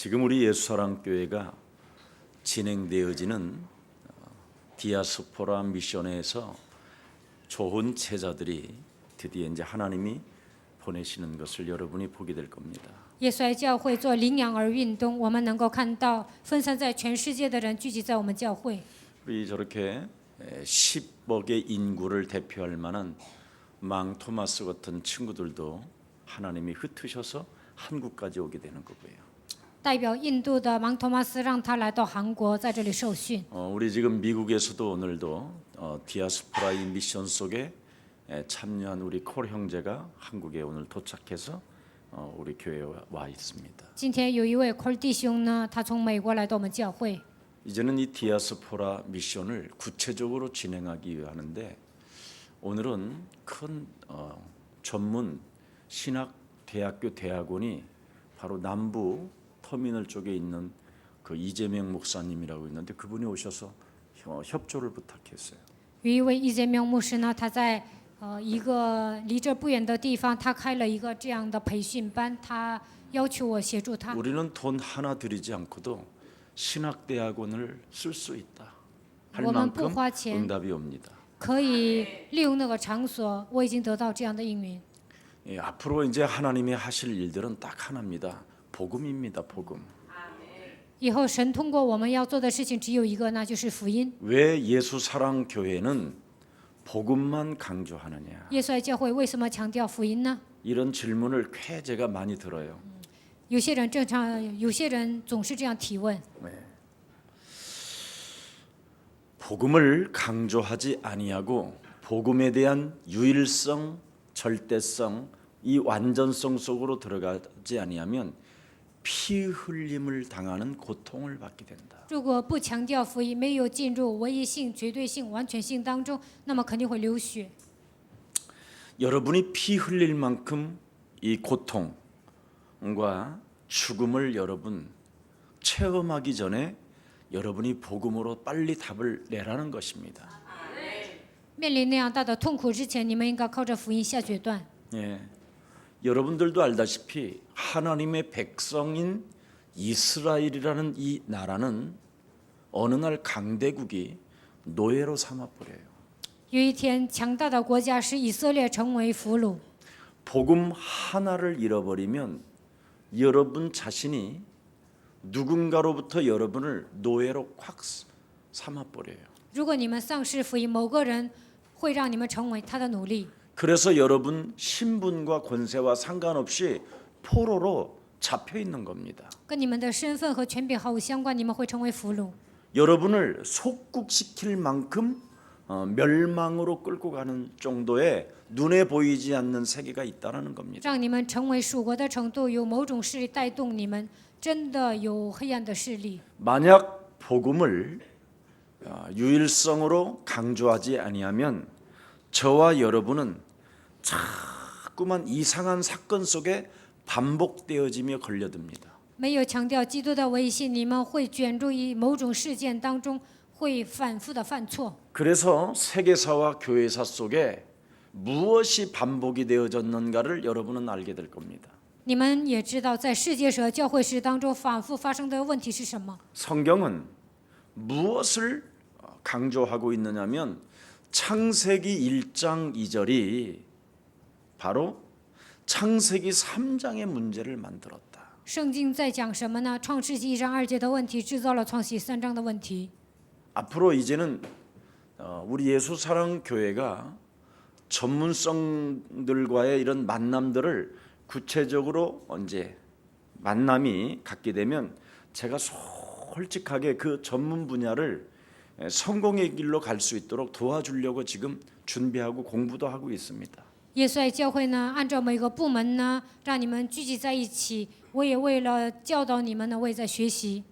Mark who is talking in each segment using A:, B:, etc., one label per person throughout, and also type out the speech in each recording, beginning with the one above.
A: 지금 우리 예수사랑교회가 진행되어지는 디아스포라 미션에서 좋은 제자들이 드디어 이제 하나님이 보내시는 것을 여러분이 보게 될 겁니다.
B: 耶稣爱教会做领养儿运动，我们能够看到分散在全世界的人聚集在我们教会。
A: 우리 저렇게 10억의 인구를 대표할 만한 망 토마스 같은 친구들도 하나님이 흩으셔서 한국까지 오게 되는 거고요.
B: 代表印度的芒托马斯让他来到韩国，在这里受训。
A: 우리 지금 미국에서도 오늘도 디아스포라 이 미션 속에 참여한 우리 콜 형제가 한국에 오늘 도착해서 우리 교회에 와 있습니다.
B: 今天有一位 Cole 弟兄呢，他从美国来到我们教会。
A: 이제는 이 디아스포라 미션을 구체적으로 진행하기 위하는데 오늘은 큰 전문 신학 대학교 대학원이 바로 남부 터미널 쪽에 있는 그 이재명 목사님이라고 있는데 그분이 오셔서 협조를 부탁했어요.
B: 有一位易建明牧师呢，他在一个离这不远的地方，他开了一个这样的培训班，他要求我协助他。
A: 우리는 돈 하나 들이지 않고도 신학 대학원을 쓸 수 있다. 할
B: 我们
A: 만큼
B: 不花钱
A: 응답이 옵니다.
B: 可以利用那个场所，我已经得到这样的应允。
A: 예, 앞으로 이제 하나님이 하실 일들은 딱 하나입니다. 복음입니다. 복음.
B: 以后神通过我们要做的事情只有一个，那就是福音。
A: 왜 예수 사랑 교회는 복음만 강조하느냐?
B: 耶稣爱教会为什么强调福音呢？
A: 이런 질문을 꽤 제가 많이 들어요.
B: 有些人总是这样提问。
A: 네. 복음을 강조하지 아니하고 복음에 대한 유일성, 절대성, 이 완전성 속으로 들어가지 아니하면 피 흘림을 당하는 고통을 받게 된다.
B: 如果不强调福音，没有进入唯一性、绝对性、完全性当中，那么肯定会流血。
A: 여러분이 피 흘릴 만큼 이 고통과 죽음을 여러분 체험하기 전에 여러분이 복음으로 빨리 답을 내라는 것입니다.
B: 面临那样大的痛苦之前，你们应该靠着福音下决断。
A: 예, 여러분들도 알다시피 하나님의 백성인 이스라엘이라는 이 나라는 어느 날 강대국이 노예로 삼아버려요.
B: 有一天，强大的国家使以色列成为俘虏。
A: 복음 하나를 잃어버리면 여러분 자신이 누군가로부터 여러분을 노예로 확 삼아버려요.
B: 如果你们丧失福音，某个人会让你们成为他的奴隶。
A: 그래서 여러분 신분과 권세와 상관없이 포로로 잡혀 있는 겁니다.
B: 跟你们的身份和权柄毫无相关，你们会成为俘虏。
A: 여러분을 속국시킬 만큼 멸망으로 끌고 가는 정도의 눈에 보이지 않는 세계가 있다는 겁니다.
B: 让你们成为属国的程度，有某种势力带动你们，真的有黑暗的势力。
A: 만약 복음을 유일성으로 강조하지 아니하면 저와 여러분은 자꾸만 이상한 사건 속에 반복되어지며 걸려듭니다.
B: 没有强调基督的唯一性，你们会卷入于某种事件当中，会反复的犯错。
A: 그래서 세계사와 교회사 속에 무엇이 반복이 되어졌는가를 여러분은 알게 될 겁니다.
B: 你们也知道，在世界史和教会史当中反复发生的问题是什么？
A: 성경은 무엇을 강조하고 있느냐면 창세기 1장 2절이 바로 창세기 3장의 문제를 만들었다.
B: 圣经在讲什么呢？创世纪1章2节的问题制造了创世纪3章的问题。
A: 앞으로 이제는 우리 예수 사랑 교회가 전문성들과의 이런 만남들을 구체적으로 언제 만남이 갖게 되면 제가 솔직하게 그 전문 분야를 성공의 길로 갈 수 있도록 도와주려고 지금 준비하고 공부도 하고 있습니다.
B: 耶稣爱教会呢，按照每个部门呢，让你们聚集在一起。我也为了教导你们呢，我也在学习。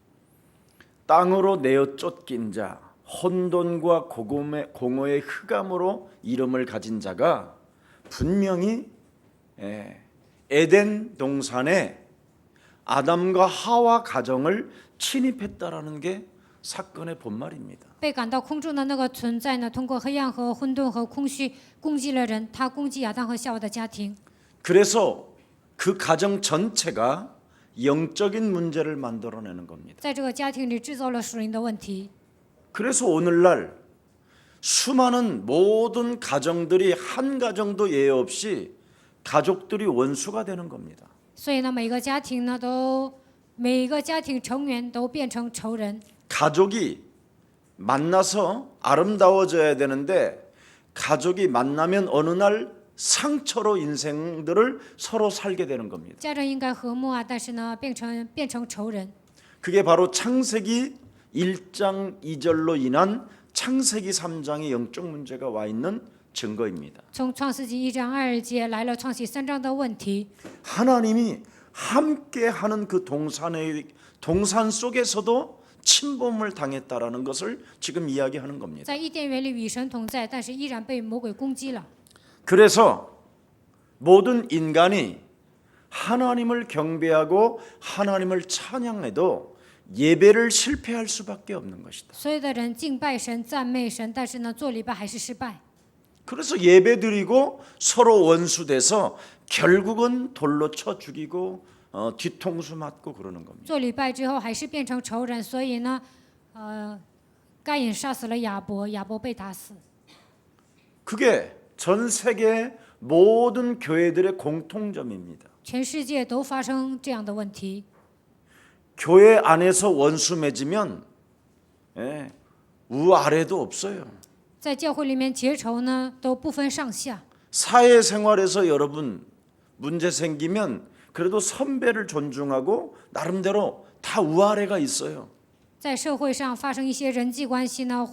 A: 땅으로 내어 쫓긴 자, 혼돈과 공허의 흑암으로 이름을 가진 자가 분명히 에덴 동산에 아담과 하와 가정을 침입했다라는 게 사건의 본말입니다.
B: 被赶到空中的那个存在呢，通过黑暗和混沌和空虚攻击了人，他攻击亚当和夏娃的家庭。
A: 그래서 그 가정 전체가 영적인 문제를 만들어내는 겁니다.
B: 在这个家庭里制造了属灵的问题。
A: 그래서 오늘날 수많은 모든 가정들이 한 가정도 예외 없이 가족들이 원수가 되는 겁니다.
B: 所以呢，每个家庭呢每一个家庭成员都变成仇人。
A: 가족이 만나서 아름다워져야 되는데 가족이 만나면 어느 날 상처로 인생들을 서로 살게 되는 겁니다.
B: 家人应该和睦啊，但是呢，变成仇人。
A: 그게 바로 창세기 1장 2절로 인한 창세기 3장의 영적 문제가 와 있는 증거입니다.
B: 从创世纪1章2节来了创世3章的问题。
A: 하나님이 함께하는 그 동산 속에서도 침범을 당했다라는 것을 지금 이야기하는 겁니다.
B: 在伊甸园里与神同在，但是依然被魔鬼攻击了。
A: 그래서 모든 인간이 하나님을 경배하고 하나님을 찬양해도 예배를 실패할 수밖에 없는 것이다.
B: 所有的人敬拜神、赞美神，但是呢，做礼拜还是失败。
A: 그래서 예배드리고 서로 원수돼서 결국은 돌로 쳐 죽이고 뒤통수 맞고 그러는 겁니다.
B: 做礼拜之后还是变成仇人，所以呢，该隐杀死了亚伯，亚伯被打死。
A: 그게 전 세계 모든 교회들의 공통점입니다.
B: 全世界都发生这样的问题。
A: 교회 안에서 원수 맺으면 우아래도 없어요.
B: 在教会里面结仇呢，都不分上下。
A: 사회생활에서 여러분 문제 생기면 그래도 선배를 존중하고 나름대로 다 우아래가 있어요.
B: 在社会上发生一些人际关系呢，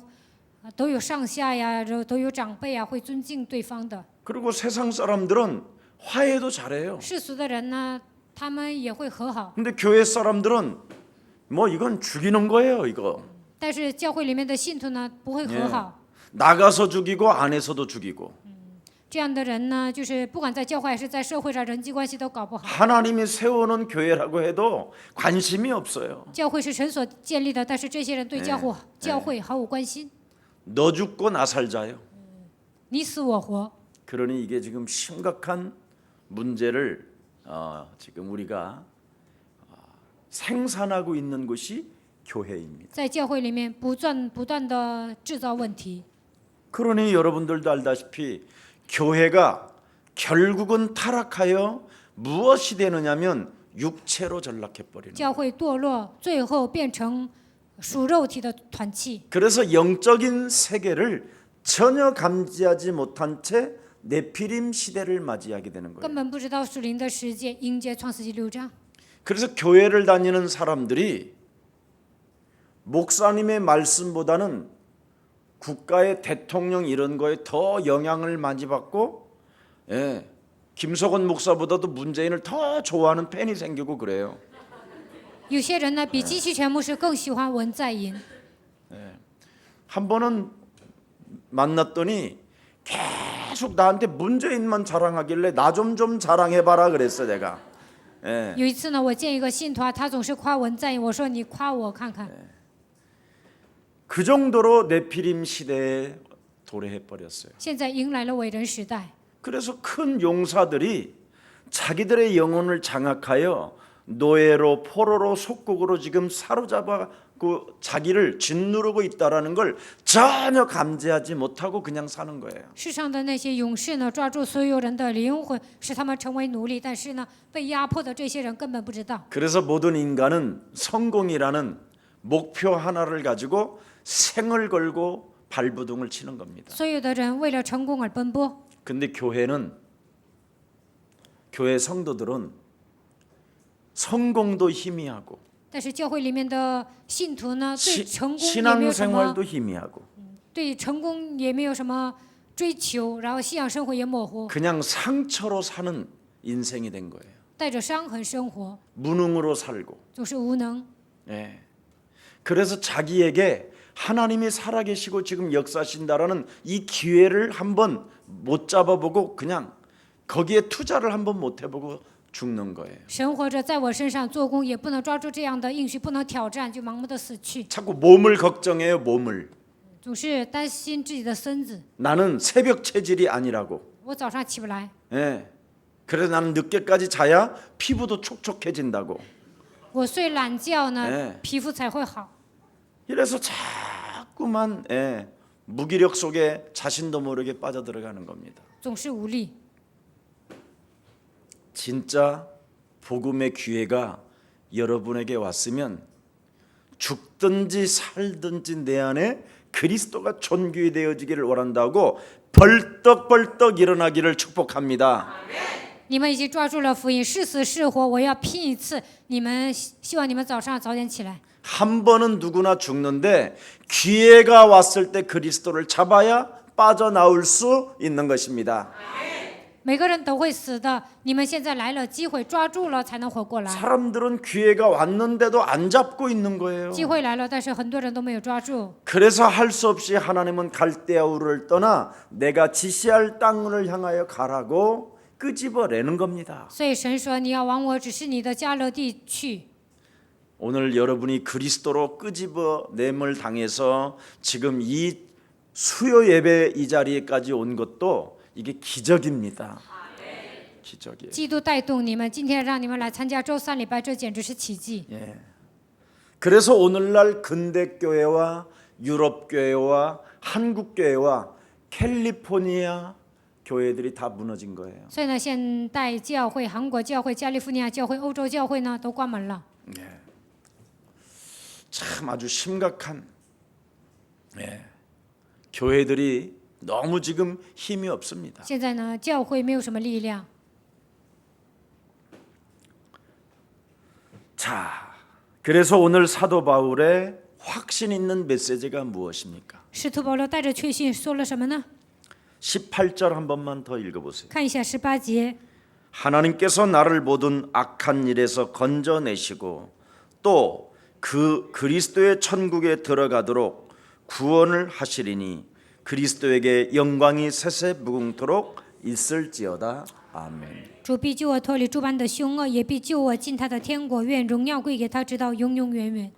B: 都有上下呀，都有长辈啊，会尊敬对方的。
A: 그리고 세상 사람들은 화해도 잘해요.
B: 世俗的人呢，他们也会和好，
A: 근데 교회 사람들은 뭐 이건 죽이는 거예요, 이거.
B: 但是教会里面的信徒呢，不会和好。
A: 나가서 죽이고 안에서도 죽이고.
B: 这样的人呢，就是不管在教会还是在社会上，人际关系都搞不好。
A: 하나님이 세워놓은 교회라고 해도 관심이 없어요.
B: 教会是神所建立的，但是这些人对教会毫无关心，
A: 너 죽고 나 살자요.
B: 你死我活。
A: 그러니 이게 지금 심각한 문제를 지금 우리가 생산하고 있는 곳이 교회입니다.
B: 在教会里面不断的制造问题。
A: 그러니 여러분들도 알다시피 교회가 결국은 타락하여 무엇이 되느냐면 육체로 전락해 버리는.
B: 教会堕落，最后变成属肉体的团契。
A: 그래서 영적인 세계를 전혀 감지하지 못한 채 네피림 시대를 맞이하게 되는 거예요.
B: 根本不知道属灵的世界，迎接创世纪6章。
A: 그래서 교회를 다니는 사람들이 목사님의 말씀보다는 국가의 대통령 이런 거에 더 영향을 많이 받고, 김석원 목사보다도 문재인을 더 좋아하는 팬이 생기고 그래요.
B: 有些人呢，比金希全牧师更喜欢文在寅。
A: 한 번은 만났더니 계속 나한테 문재인만 자랑하길래 나 좀 자랑해봐라 그랬어 내가.
B: 有一次呢，我见一个信徒啊，他总是夸文在寅，我说你夸我看看。
A: 그 정도로 네피림 시대에 도래해 버렸어요.
B: 现在迎来了伟人时代。
A: 그래서 큰 용사들이 자기들의 영혼을 장악하여 노예로 포로로 속국으로 지금 사로잡아고 자기를 짓누르고 있다라는 걸 전혀 감지하지 못하고 그냥 사는 거예요.
B: 世上的那些勇士呢，抓住所有人的灵魂，使他们成为奴隶，但是呢，被压迫的这些人根本不知道。
A: 그래서 모든 인간은 성공이라는 목표 하나를 가지고 생을 걸고 발부둥을 치는 겁니다.
B: 所有的人为了成功而奔波，
A: 근데 교회 성도들은 성공도 희미하고
B: 但是教会里面的信徒呢，对成功也没有什么，
A: 신앙생활도 희미하고
B: 对成功也没有什么追求，然后信仰生活也模糊，
A: 그냥 상처로 사는 인생이 된 거예요.
B: 带着伤痕生活，
A: 무능으로 살고.
B: 总是无能。
A: 그래서 자기에게 하나님이 살아계시고 지금 역사하신다라는 이 기회를 한번 못 잡아보고 그냥 거기에 투자를 한번 못 해보고 죽는 거예요.
B: 神活着在我身上做工，也不能抓住这样的应许，不能挑战，就盲目的死去，
A: 자꾸 몸을 걱정해요. 몸을.
B: 总是担心自己的身子。
A: 나는 새벽 체질이 아니라고.
B: 我早上起不来，
A: 그래서 나는 늦게까지 자야 피부도 촉촉해진다고.
B: 我睡懒觉呢，
A: 네
B: 皮肤才会好。
A: 이래서 자꾸만 무기력 속에 자신도 모르게 빠져들어가는 겁니다.
B: 总是无力。
A: 진짜 복음의 기회가 여러분에게 왔으면 죽든지 살든지 내 안에 그리스도가 존귀되어지기를 원한다고 벌떡벌떡 일어나기를 축복합니다.
B: 你们已经抓住了福音，是死是活，我要拼一次。你们希望你们早上早点起来。
A: 한 번은 누구나 죽는데 기회가 왔을 때 그리스도를 잡아야 빠져나올 수 있는 것입니다.
B: 每个人都会死的，你们现在来了，机会抓住了才能活过来。
A: 사람들은 기회가 왔는데도 안 잡고 있는 거예요.
B: 机会来了，但是很多人都没有抓住，
A: 그래서 할 수 없이 하나님은 갈대아우를 떠나 내가 지시할 땅을 향하여 가라고 끄집어내는 겁니다.
B: 所以神说你要往我指示你的迦勒地去。
A: 오늘 여러분이 그리스도로 끄집어냄을 당해서 지금 이 수요 예배 이 자리에까지 온 것도 이게 기적입니다. 기적이에요.
B: 基督带动你们，今天让你们来参加周三礼拜，这简直是奇迹。
A: 예. 그래서 오늘날 근대 교회와 유럽 교회와 한국 교회와 캘리포니아 교회들이 다 무너진 거예요.
B: 所以呢，现代教会、韩国教会、加利福尼亚教会、欧洲教会呢，都关门了。
A: 참 아주 심각한 교회들이 너무 지금 힘이 없습니다.
B: 现在呢，教会没有什么力量。
A: 자, 그래서 오늘 사도 바울의 확신 있는 메시지가 무엇입니까?
B: 使徒保罗带着确信说了什么呢？
A: 18절 한 번만 더 읽어보세요.
B: 看一下18节。
A: 하나님께서 나를 모든 악한 일에서 건져내시고 또 그 그리스도의 천국에 들어가도록 구원을 하시리니 그리스도에게 영광이 세세 무궁토록 있을지어다. 아멘.
B: 主必救我脱离诸般的凶恶，也必救我进他的天国。愿荣耀归给他，直到永永远远。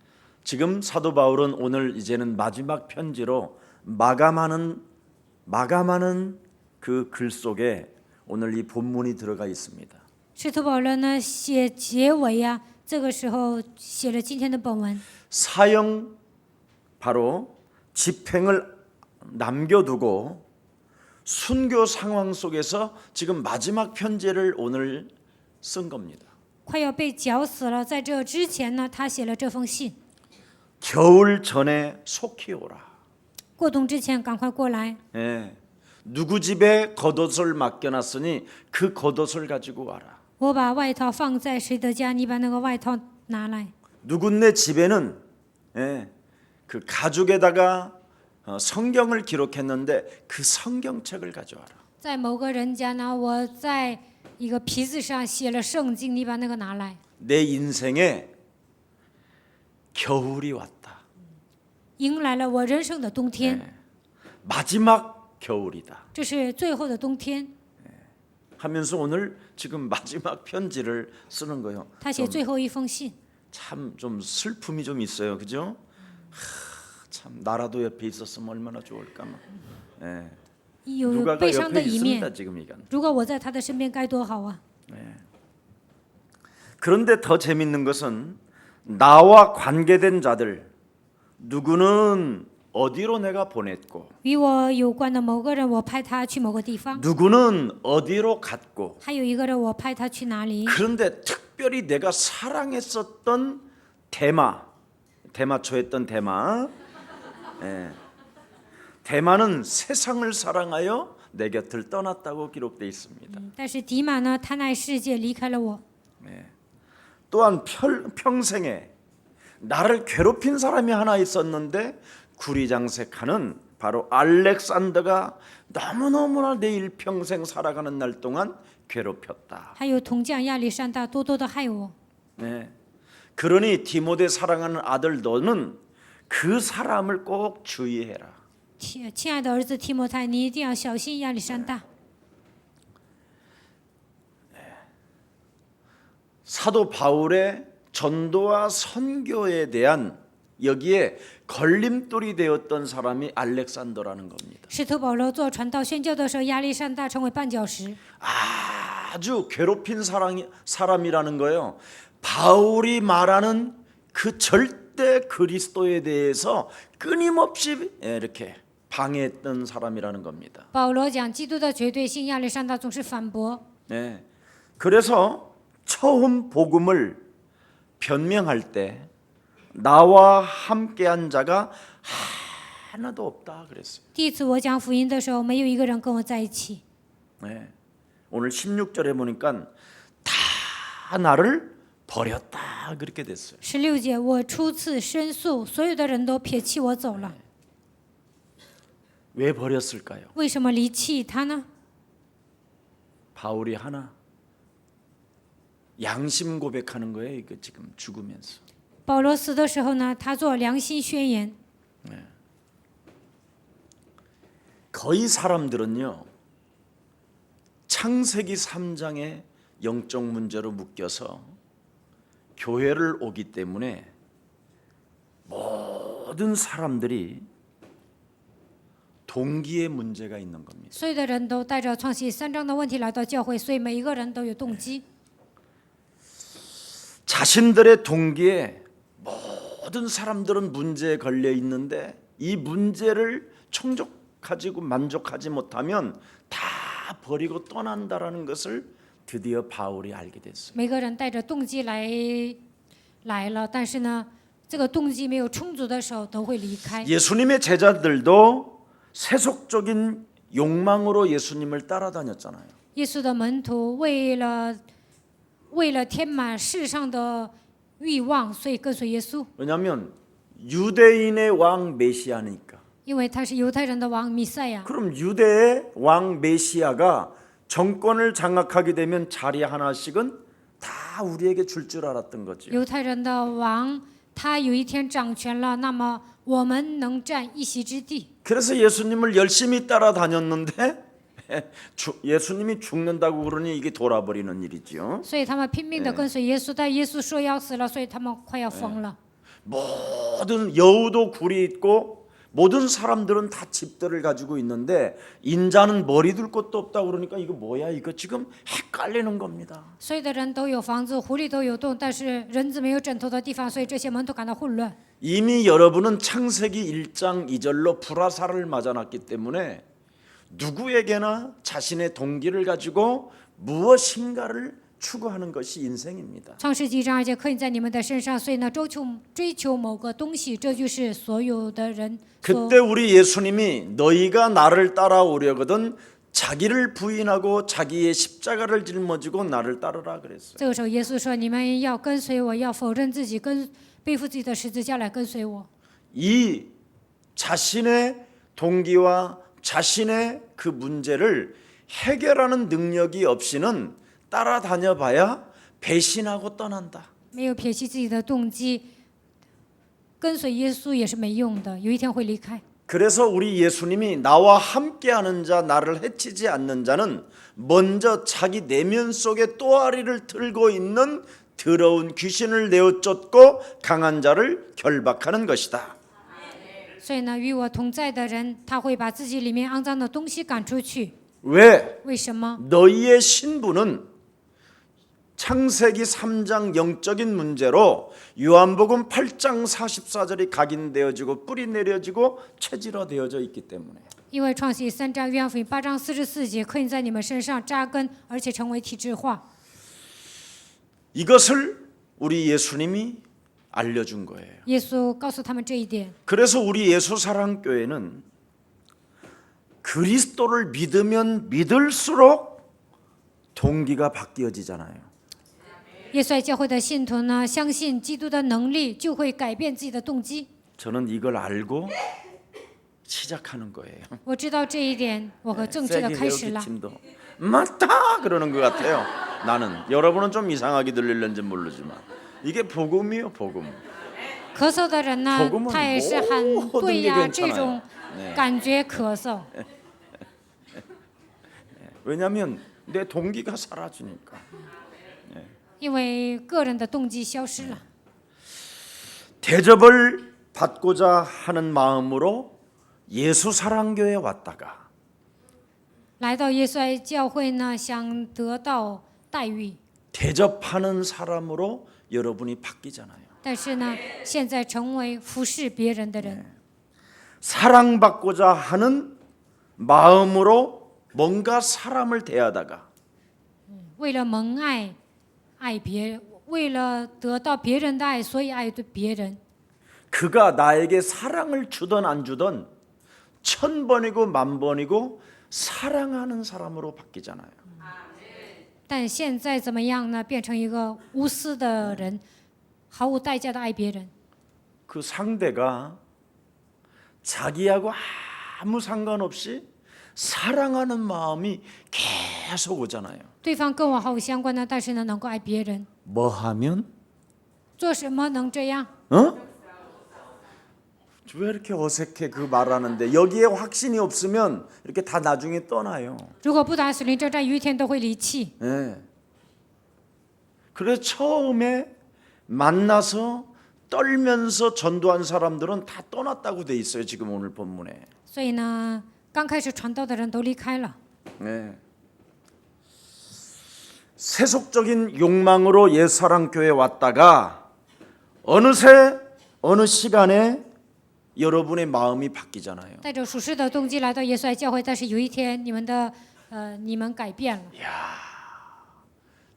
A: 지금 사도 바울은 오늘 이제는 마지막 편지로 마감하는 그 글 속에 오늘 이 본문이 들어가 있습니다.
B: 使徒保罗呢写结尾呀、这个时候写了今天的本文。
A: 사형 바로 집행을 남겨두고 순교 상황 속에서 지금 마지막 편지를 오늘 쓴 겁니다.
B: 快要被绞死了，在这之前呢，他写了这封信。
A: 겨울 전에 속히 오라.
B: 过冬之前赶快过来。
A: 예. 누구 집에 겉옷을 맡겨놨으니 그 겉옷을 가지고 와라.
B: 我把外套放在谁的家，你把那个外套拿来。
A: 누군네 집에는 그 가죽에다가 성경을 기록했는데 그 성경책을 가져와라.
B: 在某个人家呢，我在一个皮子上写了圣经，你把那个拿来。
A: 내 인생에 겨울이 왔다.
B: 迎来了我人生的冬天，
A: 마지막 겨울이다.
B: 这是最后的冬天。
A: 하면서 오늘 지금 마지막 편지를 쓰는 거예요.
B: 他写最后一封信，
A: 참 좀 슬픔이 좀 있어요, 그죠? 참 나라도 옆에 있었으면 얼마나 좋을까. 예.
B: 有
A: 누가가
B: 悲伤
A: 옆에
B: 的一
A: 있습니다
B: 面。
A: 지금 이건.
B: 如果我在他的身边该多好啊！
A: 그런데 더 재밌는 것은 나와 관계된 자들 누구는 어디로 내가 보냈고
B: 与我有关的某个人，我派他去某个地方；
A: 누구는 어디로 갔고
B: 还有一个人，我派他去哪里？
A: 그런데 특별히 내가 사랑했었던 대마초했던 대마 대마는 세상을 사랑하여 내 곁을 떠났다고 기록되어 있습니다.
B: 但是迪马呢，他爱世界，离开了我。
A: 또한 평생에 나를 괴롭힌 사람이 하나 있었는데 구리장색하는 바로 알렉산더가 너무너무나 내 일평생 살아가는 날 동안 괴롭혔다.
B: 还有铜匠亚历山大多多的害我。
A: 네. 그러니 디모데 사랑하는 아들 너는 그 사람을 꼭 주의해라.
B: 亲爱的儿子提摩太，你一定要小心亚历山大。
A: 사도 바울의 전도와 선교에 대한 여기에 걸림돌이 되었던 사람이 알렉산더라는 겁니다.
B: 使徒保罗做传道宣教的时候，亚历山大成为绊脚石。
A: 아주 괴롭힌 사람이라는 거예요. 바울이 말하는 그 절대 그리스도에 대해서 끊임없이 이렇게 방해했던 사람이라는 겁니다.
B: 保罗讲基督的绝对性，亚历山大总是反驳。
A: 네. 그래서 처음 복음을 변명할 때 나와 함께한 자가 하나도 없다 그랬어요.
B: 第一次我讲福音的时候，没有一个人跟我在一起。
A: 네. 오늘 16절에 보니까 다 나를 버렸다 그렇게 됐어요.
B: 16节，我初次申诉，所有的人都撇弃我走了。
A: 왜 버렸을까요?
B: 为什么离弃他呢？
A: 바울이 하나 양심 고백하는 거예요. 이거 지금 죽으면서.
B: 保罗死的时候呢，他做良心宣言。
A: 거의 사람들은요. 창세기 3장의 영적 문제로 묶여서 교회를 오기 때문에 모든 사람들이 동기의 문제가 있는 겁니다.
B: 所有的人都带着创世3章的问题来到教会，所以每一个人都有动机。
A: 자신들의 동기에 모든 사람들은 문제에 걸려 있는데 이 문제를 충족하고 만족하지 못하면 다 버리고 떠난다라는 것을 드디어 바울이 알게 됐어요.
B: 每个人带着动机来了，但是呢，这个动机没有充足的时候，都会离开。
A: 예수님의 제자들도 세속적인 욕망으로 예수님을 따라다녔잖아요.
B: 耶稣的门徒为了填满世上的欲望，所以跟随耶稣，
A: 왜냐하면 유대인의 왕 메시아니까.
B: 因为他是犹太人的王弥赛亚。
A: 그럼 유대의 왕 메시아가 정권을 장악하게 되면 자리 하나씩은 다 우리에게 줄 알았던 거죠.
B: 犹太人的王，他有一天掌权了，那么我们能占一席之地。
A: 그래서 예수님을 열심히 따라다녔는데 예수님이 죽는다고 그러니 이게 돌아버리는 일이죠.
B: 所以他们拼命的跟随耶稣，但耶稣说要死了，所以他们快要疯了。
A: 모든 여우도 굴이 있고 모든 사람들은 다 집들을 가지고 있는데 인자는 머리 둘 곳도 없다고 그러니까 이거 뭐야? 이거 지금 헷갈리는 겁니다.
B: 所有的人都有房子，狐狸都有洞，但是人子没有枕头的地方，所以这些门徒感到混乱。
A: 이미 여러분은 창세기 1장 2절로 불화살을 맞아놨기 때문에 누구에게나 자신의 동기를 가지고 무엇인가를 추구하는 것이 인생입니다.
B: 创世纪1章2节刻印在你们的身上，所以呢，追求某个东西，这就是所有的人所
A: 그때 우리 예수님이 너희가 나를 따라오려거든 자기를 부인하고 자기의 십자가를 짊어지고 나를 따르라 그랬어요.
B: 这个时候，耶稣说：“你们要跟随我，要否认自己，背负自己的十字架来跟随我。”
A: 이 자신의 동기와 자신의 그 문제를 해결하는 능력이 없이는 따라다녀봐야 배신하고 떠난다.
B: 没有撇弃自己的动机，跟随耶稣也是没用的，有一天会离开。
A: 그래서 우리 예수님이 나와 함께하는 자, 나를 해치지 않는 자는 먼저 자기 내면 속에 또아리를 틀고 있는 더러운 귀신을 내어쫓고 강한 자를 결박하는 것이다.
B: 所以呢，与我同在的人，他会把自己里面肮脏的东西赶出去。
A: 왜?
B: 为什么？
A: 너희의 신부는 창세기 3장 영적인 문제로 요한복음 8장 44절이 각인되어지고 뿌리 내려지고 체질화되어져 있기 때문에
B: 因为创世3章、约翰福音8章44节刻印在你们身上，扎根，而且成为体制化。
A: 이것을 우리 예수님이 알려준 거예요.
B: 耶稣告诉他们这一点。
A: 그래서 우리 예수사랑교회는 그리스도를 믿으면 믿을수록 동기가 바뀌어지잖아요.
B: 耶稣爱教会的信徒呢，相信基督的能力，就会改变自己的动机。
A: 저는 이걸 알고 시작하는 거예요.
B: 我知道这一点，我和正确的
A: 세계
B: 开始了。
A: 회복기침도 맞다 그러는 것 같아요. 나는 여러분은 좀 이상하게 들릴는지 모르지만 이게 복음이요, 복음.
B: 咳嗽的人呢
A: 복음은 ，
B: 他也是很
A: 모든
B: 对
A: 게
B: 呀，
A: 괜찮아요.
B: 这种
A: 네.
B: 感觉咳嗽。
A: 왜냐하면 내 동기가 사라지니까.
B: 因为个人的动机消失了。
A: 대접을 받고자 하는 마음으로 예수사랑교회에 왔다가
B: 来到耶稣爱教会呢，想得到待遇，
A: 대접하는 사람으로 여러분이 바뀌잖아요.
B: 但是呢，现在成为服侍别人的人，
A: 사랑받고자 하는 마음으로 뭔가 사람을 대하다가
B: 为了蒙爱，爱别人，为了得到别人的爱，所以爱对别人。
A: 그가 나에게 사랑을 주던 안 주던 1000번이고 10,000번이고 사랑하는 사람으로 바뀌잖아요.
B: 但现在怎么样呢？变成一个无私的人，毫无代价的爱别人。
A: 그 상대가 자기하고 아무 상관없이 사랑하는 마음이 계속 오잖아요.
B: 对方跟我毫无相关的，但是呢，能够爱别人，
A: 뭐 하면?
B: 做什么能这样？
A: 어? 왜 이렇게 어색해 그 말하는데 여기에 확신이 없으면 이렇게 다 나중에 떠나요.
B: 如果不打属灵征战，有一天都会离弃。
A: 네. 그래서 처음에 만나서 떨면서 전도한 사람들은 다 떠났다고 돼 있어요. 지금 오늘 본문에.
B: 所以呢，刚开始传道的人都离开了。
A: 네. 세속적인 욕망으로 옛사랑교회에 왔다가 어느새 어느 시간에 여러분의 마음이 바뀌잖아요.
B: 带着属世的动机来到耶稣爱教会，但是有一天你们改变了。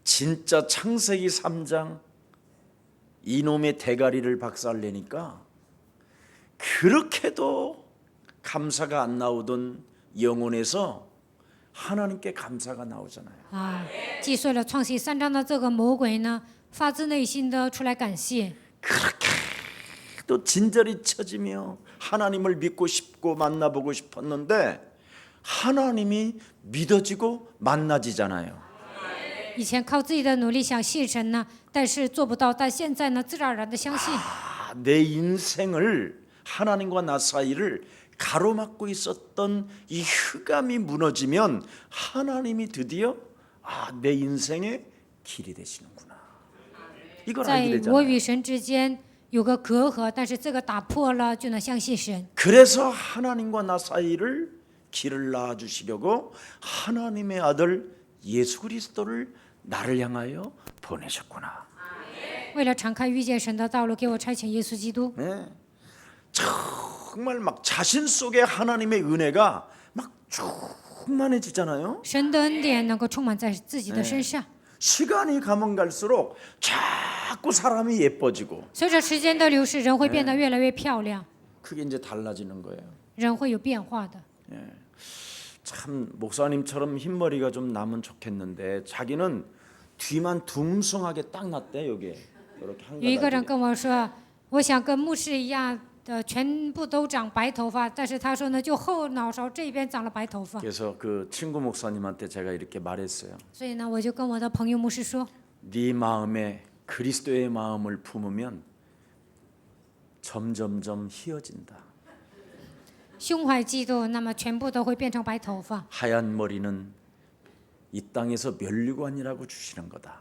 A: 진짜 창세기 3장 이놈의 대가리를 박살내니까 그렇게도 감사가 안 나오던 영혼에서 하나님께 감사가 나오잖아요.
B: 啊，击碎了创世3章的这个魔鬼呢，发自内心的出来感谢。
A: 그렇게도 진저리 쳐지며 하나님을 믿고 싶고 만나보고 싶었는데 하나님이 믿어지고 만나지잖아요.
B: 以前靠自己的努力想信神呢，但是做不到，但现在呢，自然而然的相信。
A: 내 인생을 하나님과 나 사이를 가로막고 있었던 이 흑암이 무너지면 하나님이 드디어 내 인생의 길이 되시는구나. 이걸 알게
B: 在我
A: 되잖아요.
B: 与神之间有个隔阂，但是这个打破了，就能相信神。
A: 그래서 하나님과 나 사이를 길을 낳아 주시려고 하나님의 아들 예수 그리스도를 나를 향하여 보내셨구나.
B: 为了敞开遇见神的道路，给我差遣耶稣基督。
A: 네. 정말 막 자신 속에 하나님의 은혜가 막 충만해지잖아요.
B: 神的恩典能够充满在自己的身上。
A: 시간이 가면 갈수록 자꾸 사람이 예뻐지고
B: 随着时间的流逝，人会变得越来越漂亮，
A: 그게 이제 달라지는 거예요.
B: 人会有变化的。
A: 참 목사님처럼 흰머리가 좀 나면 좋겠는데 자기는 뒤만 둥숭하게 딱 났대 여기에 이렇게
B: 有一个人
A: 한
B: 跟我说，我想跟牧师一样的，全部都长白头发，但是他说呢，就后脑勺这边长了白头发。
A: 그래서 그 친구 목사님한테 제가 이렇게 말했어요.
B: 所以呢，我就跟我的朋友牧师说，
A: 네 마음에 그리스도의 마음을 품으면 점점점 희어진다.
B: 胸怀基督，那么全部都会变成白头发。
A: 하얀 머리는 이 땅에서 면류관이라고 주시는 거다.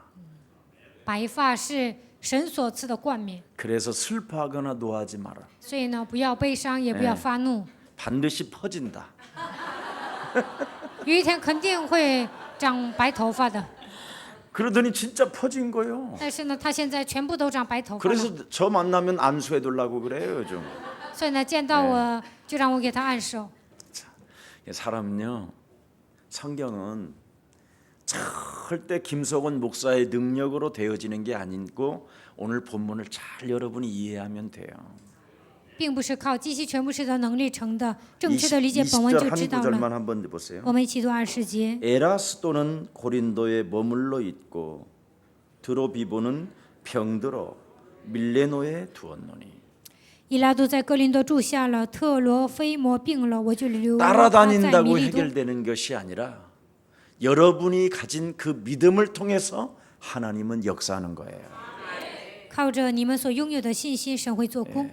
B: 白发是神所赐的冠冕，
A: 그래서 슬퍼하거나 노하지 마라.
B: 所以呢，不要悲伤，也不要发怒，
A: 반드시 퍼진다.
B: 有一天肯定会长白头发的。
A: 그러더니 진짜 퍼진 거예요.
B: 但是呢，他现在全部都长白头发了，
A: 그래서 저 만나면 안수해 둘라고 그래요 요즘.
B: 所以呢，见到我就让我给他按手。
A: 사람은요, 성경은 절대 김석원 목사의 능력으로 되어지는 게 아니고 오늘 본문을 잘 여러분이 이해하면 돼요.
B: 并不是靠机器全部是的能力成的，正确的理解本文
A: 20절
B: 就
A: 한
B: 知道
A: 구절만
B: 了。
A: 한번 보세요.
B: 我们一起读20节。
A: 에라스도는 고린도에 머물러 있고 드로비보는 병들어 밀레노에 두었노니.
B: 以拉都在哥林多住下了，特罗菲摩病了，我就留他在
A: 따라다닌다고
B: 米利都。
A: 해결되는 것이 아니라 여러분이 가진 그 믿음을 통해서 하나님은 역사하는 거예요.
B: 靠着你们所拥有的信心，神会做工。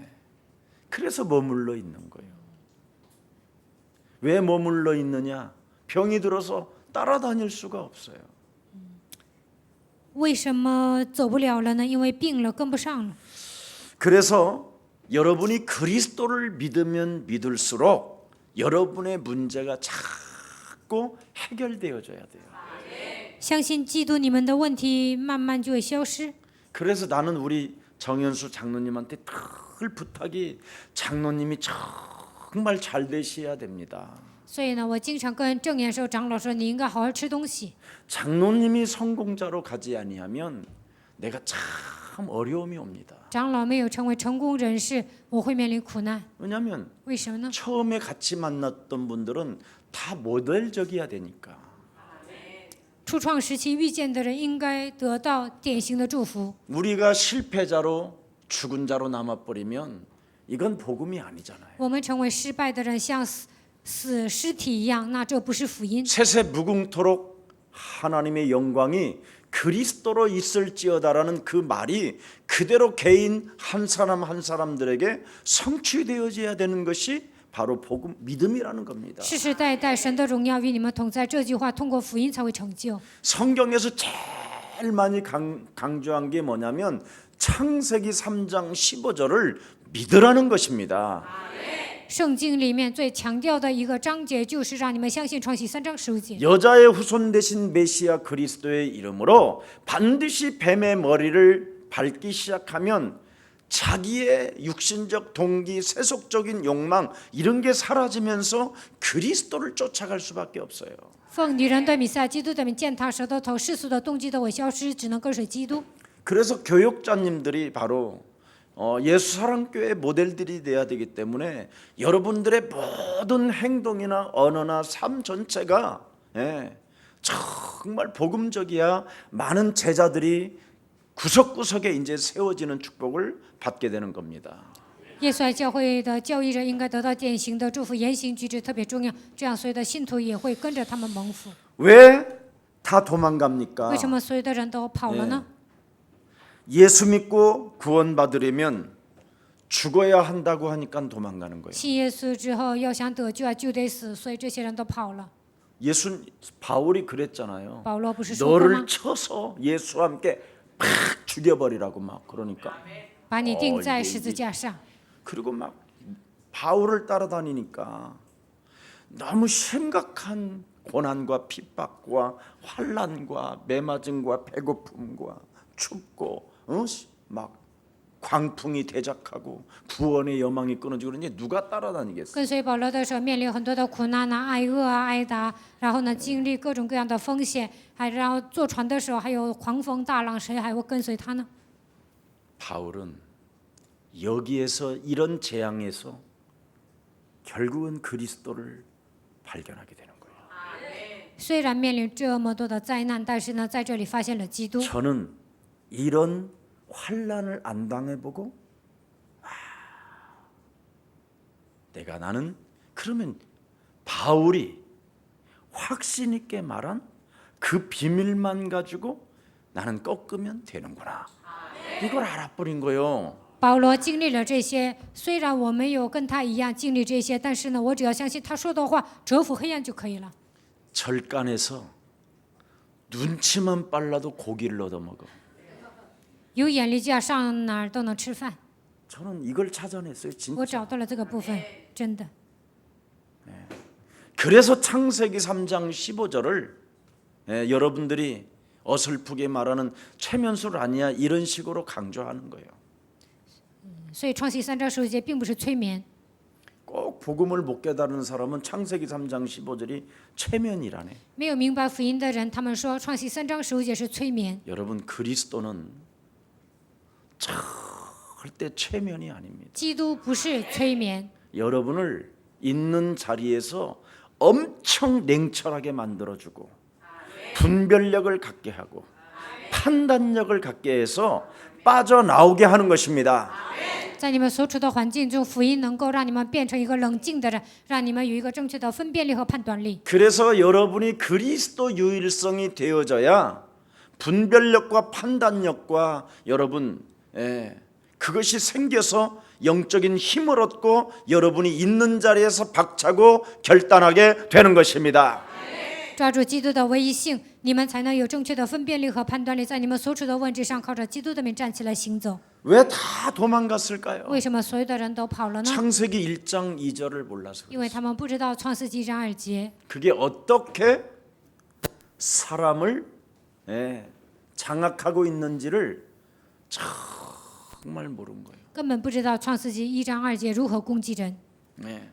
A: 그래서 머물러 있는 거예요. 왜 머물러 있느냐? 병이 들어서 따라다닐 수가 없어요.
B: 为什么走不了了呢？因为病了，跟不上了。
A: 그래서 여러분이 그리스도를 믿으면 믿을수록 여러분의 문제가 자꾸 해결되어져야 돼요.
B: 相信基督，你们的问题慢慢就会消失。
A: 그래서 나는 우리 정현수 장로님한테 늘 부탁이 장로님이 정말 잘 되셔야 됩니다.
B: 所以呢，我经常跟郑延寿长老说，你应该好好吃东西。
A: 장로님이 성공자로 가지 아니하면 내가 참 어려움이 옵니다.
B: 长老没有成为成功人士，我会面临苦难。
A: 왜냐하면
B: 为什么呢？
A: 처음에 같이 만났던 분들은 다 모델적이어야 되니까.
B: 初创时期遇见的人应该得到典型的祝福。
A: 우리가 실패자로 죽은 자로 남아버리면 이건 복음이 아니잖아요.
B: 我们成为失败的人，像死尸体一样，那这不是福音。
A: 셋에 무궁토록 하나님의 영광이 그리스도로 있을지어다라는 그 말이 그대로 개인 한 사람 한 사람들에게 성취되어져야 되는 것이 바로 복음 믿음이라는 겁니다.
B: 世世代代神的荣耀与你们同在，这句话通过福音才会成就。
A: 성경에서 제일 많이 강조한 게 뭐냐면 창세기 3장 15절을 믿으라는 것입니다.
B: 圣经里面最强调的一个章节，就是让你们相信创世3章15节。
A: 여자의 후손 되신 메시아 그리스도의 이름으로 반드시 뱀의 머리를 밟기 시작하면 자기의 육신적 동기, 세속적인 욕망 이런 게 사라지면서 그리스도를 쫓아갈 수밖에 없어요.
B: 奉女人的弥赛基督的名践踏舌头头，世俗的动机都会消失，只能跟随基督。
A: 그래서 교육자님들이 바로 예수사랑교회 모델들이 돼야 되기 때문에 여러분들의 모든 행동이나 언어나 삶 전체가 정말 복음적이야 많은 제자들이 구석구석에 이제 세워지는 축복을 받게 되는 겁니다.
B: 耶稣爱教会的教义者应该得到典型的祝福，言行举止特别重要，这样所有的信徒也会跟着他们蒙福。
A: 왜 다 도망갑니까?
B: 为什么所有的人都跑了呢？
A: 예수 믿고 구원받으려면 죽어야 한다고 하니까 도망가는 거예요.
B: 信耶稣之后，要想得救啊，就得死，所以这些人都跑了。
A: 바울이 그랬잖아요.
B: 保罗不是说过
A: 너를
B: 吗？
A: 쳐서 예수와 함께 팍 죽여버리라고 막 그러니까
B: 把你钉在十字架上。
A: 그리고 막 바울을 따라다니니까 너무 심각한 고난과 핍박과 환난과 매맞음과 배고픔과 춥고 막 광풍이 대작하고 구원의 여망이 끊어지고 그러니 누가 따라다니겠어요?
B: 跟随保罗的时候，面临很多的苦难呐、挨饿啊、挨打，然后呢，经历各种各样的风险，然后坐船的时候还有狂风大浪，谁还会跟随他呢？
A: 바울은 여기에서 이런 재앙에서 결국은 그리스도를 발견하게 되는 거예요.
B: 虽然面临这么多的灾难，但是呢，在这里发现了基督。
A: 저는 이런 환난을 안 당해보고 나는 그러면 바울이 확신 있게 말한 그 비밀만 가지고 나는 꺾으면 되는구나. 이걸 알아버린 거예요.
B: 保罗经历了这些，虽然我没有跟他一样经历这些，但是呢，我只要相信他说的话，折服黑暗就可以了。
A: 절간에서 눈치만 빨라도 고기를 얻어먹어.
B: 有眼力劲儿，上哪儿都能吃饭。
A: 저는 이걸 찾아냈어요.
B: 我
A: 진짜.
B: 找到了这个部分，真的。
A: 그래서 창세기 3장 15절을 여러분들이 어설프게 말하는 최면술 아니야 이런 식으로 강조하는 거예요.
B: 所以创世3章15节并不是催眠。
A: 꼭 복음을 못 깨달은 사람은 창세기 3장 15절이 최면이라네.
B: 没有明白福音的人，他们说创世3章15节是催眠。
A: 여러분 그리스도는 절대 최면이 아닙니다.
B: 基督不是催眠，
A: 여러분을 있는 자리에서 엄청 냉철하게 만들어주고 분별력을 갖게 하고 판단력을 갖게 해서 빠져나오게 하는 것입니다.
B: 在你们所处的环境中，福音能够让你们变成一个冷静的人，让你们有一个正确的分辨力和判断力。
A: 그래서 여러분이 그리스도 유일성이 되어져야 분별력과 판단력과 여러분 그것이 생겨서 영적인 힘을 얻고 여러분이 있는 자리에서 박차고 결단하게 되는 것입니다.
B: 抓住基督的唯一性，你们才能有正确的分辨力和判断力，在你们所处的位置上，靠着基督的名站起来行走。
A: 왜 다 도망갔을까요?
B: 为什么所有的人都跑了呢？
A: 창세기 1장 2절을 몰라서
B: 因为
A: 그래요.
B: 他们不知道创世纪1章2节，
A: 그게 어떻게 사람을 장악하고 있는지를 정말 모르는 거예요.
B: 根本不知道创世纪1章2节如何攻击人。
A: 네.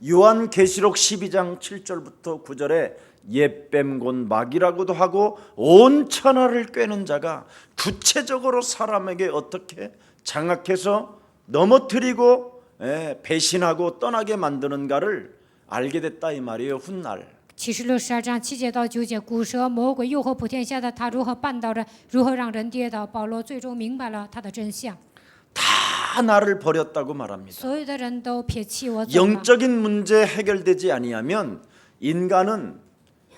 A: 요한계시록 12장 7절부터 9절에 옛뱀 곧 마귀라고도 하고 온 천하를 꿰는 자가 구체적으로 사람에게 어떻게 장악해서 넘어뜨리고 배신하고 떠나게 만드는가를 알게 됐다 이 말이에요. 훗날.
B: 启示录12章7节到9节，古蛇魔鬼诱惑普天下的他如何绊倒人，如何让人跌倒。保罗最终明白了他的真相。
A: 다 나를 버렸다고 말합니다.
B: 所有的人都撇弃我走了。
A: 영적인 문제 해결되지 아니하면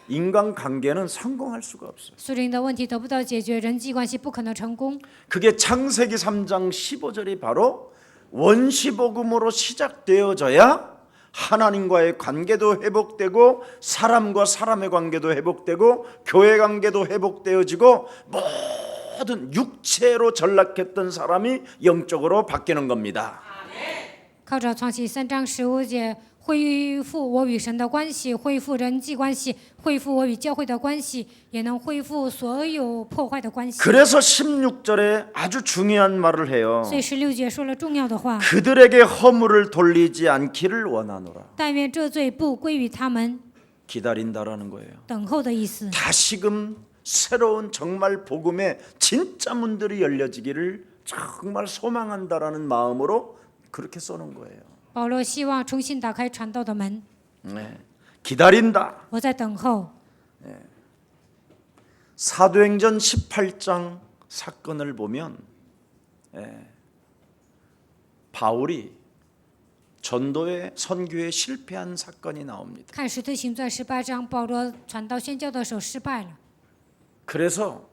A: 인간관계는 성공할 수가 없어요.
B: 属灵的问题得不到解决，人际关系不可能成功。
A: 그게 창세기 3장 15절이 바로 원시복음으로 시작되어져야 하나님과의 관계도 회복되고 사람과 사람의 관계도 회복되고 교회 관계도 회복되어지고 모든 육체로 전락했던 사람이 영적으로 바뀌는 겁니다.
B: 靠着创世3章15节恢复我与神的关系，恢复人际关系，恢复我与教会的关系，也能恢复所有破坏的关系。
A: 그래서 16절에 아주 중요한 말을 해요.
B: 所以16节说了重要的话，
A: 그들에게 허물을 돌리지 않기를 원하노라.
B: 但愿这罪不归于他们，
A: 기다린다라는 거예요.
B: 等候的意思。
A: 다시금 새로운 정말 복음의 진짜 문들이 열려지기를 정말 소망한다라는 마음으로 그렇게 써놓은 거예요.
B: 保罗希望重新打开传道的门，
A: 네. 기다린다.
B: 我在等候。
A: 사도행전 18장 사건을 보면 바울이 전도에 선교에 실패한 사건이 나옵니다.
B: 看使徒行传18章，保罗传道宣教的时候失败了，
A: 그래서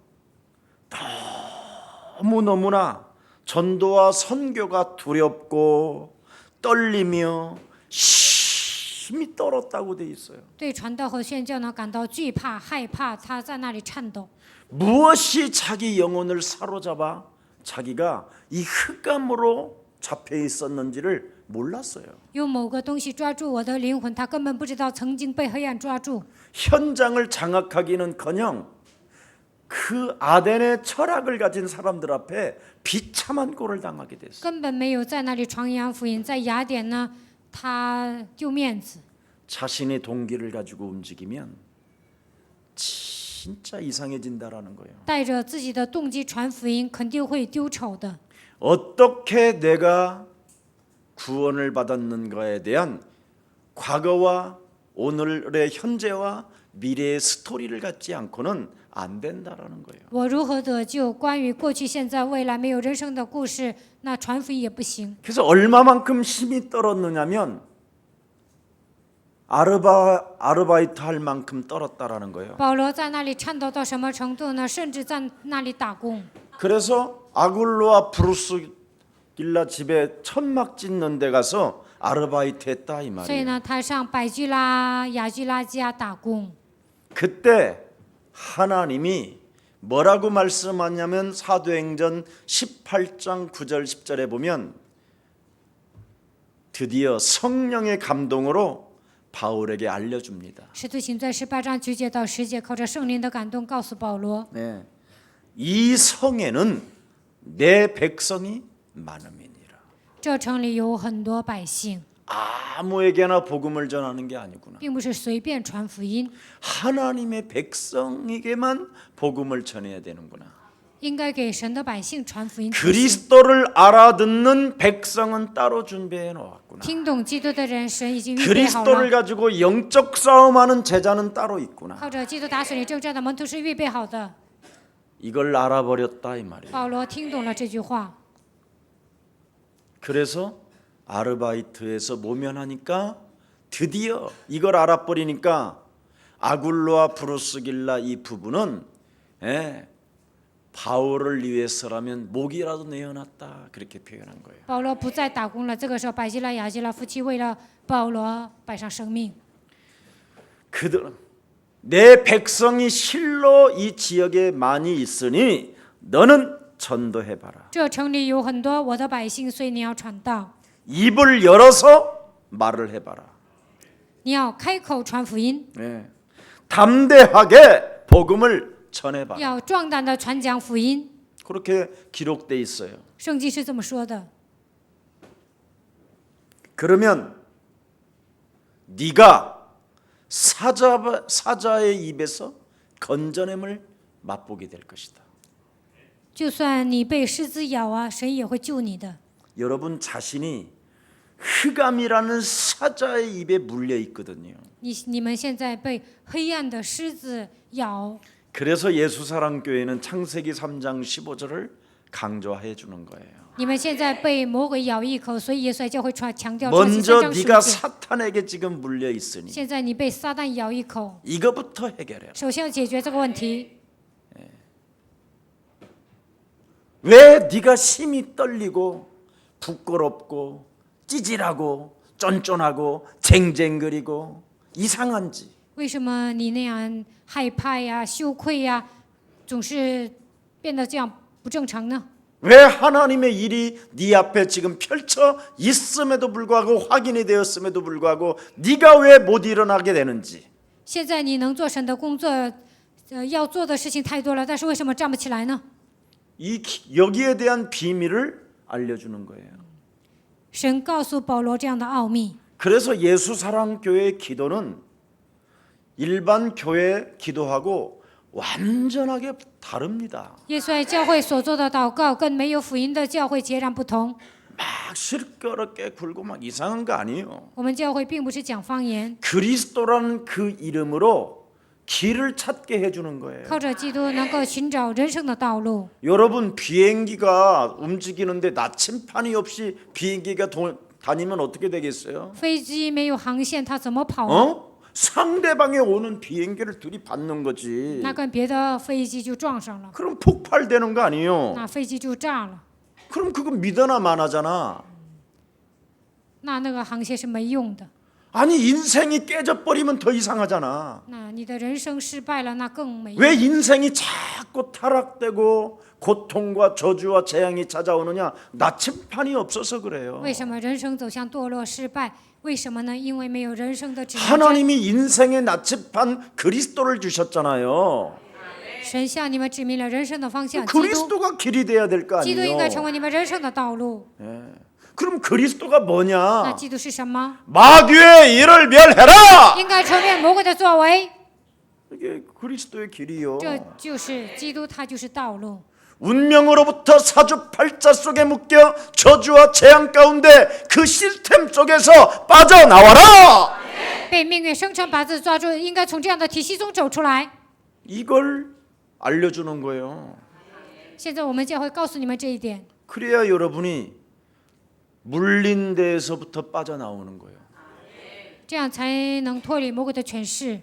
A: 너무너무나 전도와 선교가 두렵고 떨리며 힘이 떨었다고 돼 있어요.
B: 对传道和宣教呢感到惧怕、害怕，他在那里颤抖。
A: 무엇이 자기 영혼을 사로잡아 자기가 이 흑암으로 잡혀 있었는지를 몰랐어요.
B: 用某个东西抓住我的灵魂，他根本不知道曾经被黑暗抓住。
A: 현장을 장악하기는커녕 그 아덴의 철학을 가진 사람들 앞에 비참한 꼴을 당하게 됐어요.
B: 根本没有在那里传扬福音。在雅典呢，他丢面子，
A: 자신의 동기를 가지고 움직이면 진짜 이상해진다라는 거예요.
B: 带着自己的动机传福音，肯定会丢丑的。
A: 어떻게 내가 구원을 받았는가에 대한 과거와 오늘의 현재와 미래의 스토리를 갖지 않고는 안 된다라는 거예요.
B: 我如何得救？关于过去、现在、未来没有人生的故事，那传福音也不行。
A: 그래서 얼마만큼 힘이 떨었느냐면 아르바이트 할 만큼 떨었다라는 거예요.
B: 保罗在那里颤抖到什么程度呢？甚至在那里打工。
A: 그래서 아굴로와 브루스길라 집에 천막 짓는 데 가서 아르바이트 했다 이
B: 所以
A: 말이에요.
B: 呢，他上百居拉、雅居拉家打工。
A: 그때 하나님이 뭐라고 말씀하냐면 사도행전 18장 9절 10절에 보면 드디어 성령의 감동으로 바울에게 알려줍니다.
B: 使徒行传18章9节到10节，靠着圣灵的感动，告诉保罗，
A: 네. 이 성에는 내 백성이 많음이니라.
B: 这城里有很多百姓，
A: 아무에게나 복음을 전하는 게 아니구나.
B: 并不是随便传福音，
A: 하나님의 백성에게만 복음을 전해야 되는구나.
B: 应该给神的百姓传福音。
A: 그리스도를 알아듣는 백성은 따로 준비해 놓았구나.
B: 听懂基督的人，神已经预备好
A: 그리스도를
B: 了。
A: 가지고 영적 싸움하는 제자는 따로 있구나.
B: 靠着基督打水里征战的门徒是预备好的。
A: 이걸 알아버렸다 이 말이에요.
B: 保罗听懂了这句话，
A: 그래서 아르바이트에서 모면하니까 드디어 이걸 알아버리니까 아굴로와 브루스길라 이 부부는 바울을 위해서라면 목이라도 내어놨다 그렇게 표현한 거예요.
B: 保罗不再打工了。这个时候，百基拉、雅基拉夫妻为了保罗摆上生命。
A: 그들은 내 백성이 실로 이 지역에 많이 있으니 너는 전도해봐라.
B: 这城里有很多我的百姓，所以你要传道，
A: 입을 열어서 말을 해봐라.
B: 你要开口传福音，
A: 담대하게 복음을 전해봐라.
B: 要壮胆的传讲福音。
A: 그렇게 기록돼 있어요.
B: 圣经是这么说的。
A: 그러면 네가 사자의 입에서 건져냄을 맛보게 될 것이다.
B: 就算你被狮子咬啊，神也会救你的。
A: 여러분 자신이 흑암이라는 사자의 입에 물려 있거든요.
B: 你们现在被黑暗的狮子咬，
A: 그래서 예수사랑교회는 창세기 3장 15절을 강조해 주는 거예요.
B: 你们现在被魔鬼咬一口，所以耶稣教会强调创世三
A: 먼저
B: 章
A: 네가
B: 15节。
A: 사탄에게 지금 물려 있으니
B: 现在你被撒旦咬一口，
A: 이거부터 해결해.
B: 首先要解决这个问题。
A: 왜 네가 심이 떨리고 부끄럽고 찌질하고 쫀쫀하고 쟁쟁거리고 이상한지
B: 为什么你那样害怕呀、羞愧呀，总是变得这样不正常呢？
A: 왜 하나님의 일이 네 앞에 지금 펼쳐 있음에도 불구하고 확인이 되었음에도 불구하고 네가 왜 못 일어나게 되는지
B: 现在你能做神的工作，要做的事情太多了，但是为什么站不起来呢？
A: 여기에 대한 비밀을 알려주는 거예요.
B: 神告诉保罗这样的奥秘。
A: 그래서 예수사랑교회의 기도는 일반 교회 기도하고 완전하게 다릅니다.
B: 耶稣爱教会所做的祷告跟没有福音的教会截然不同。
A: 막 시끄럽게 굴고 막 이상한 거 아니에요.
B: 我们教会并不是讲方言，
A: 그리스도라는 그 이름으로 길을 찾게 해주는 거예요.
B: 靠着基督能够寻找人生的道路。
A: 여러분 비행기가 움직이는데 나침판이 없이 비행기가 다니면 어떻게 되겠어요?
B: 飞机没有航线，它怎么跑呢？
A: 상대방에 오는 비행기를 들이받는 거지.
B: 那跟别的飞机就撞上了，
A: 그럼 폭발되는 거 아니에요?
B: 那飞机就炸了，
A: 그럼 그거 믿어나 마나잖아.
B: 那个航线是没用的。
A: 아니 인생이 깨져버리면 더 이상하잖아.
B: 那你的人生失败了，那更没用。
A: 왜 인생이 자꾸 타락되고 고통과 저주와 재앙이 찾아오느냐? 나침판이 없어서 그래요.
B: 为什么人生走向堕落失败？为什么呢？因为没有人生的指南针。
A: 하나님이 인생의 나침판 그리스도를 주셨잖아요.
B: 神向你们指明了人生的方向，基督，
A: 그리스도가 길이 돼야 될 거
B: 基督应该
A: 아니에요.
B: 成为你们人生的道路。
A: 그럼 그리스도가
B: 那
A: 뭐냐?
B: 基督是什么？
A: 마귀의 일을 멸해라.
B: 应该承认魔鬼的作为，
A: 이게 그리스도의 길이요.
B: 这就是基督，他就是道路。
A: 운명으로부터 사주팔자 속에 묶여 저주와 재앙 가운데 그 시스템 속에서 빠져나와라.
B: 被命运生辰八字抓住，应该从这样的体系中走出来。
A: 이걸 알려주는 거예요.
B: 现在我们教会告诉你们这一点，
A: 그래야 여러분이 물린 데에서부터 빠져나오는 거예요.
B: 这样才能脱离魔鬼的权势。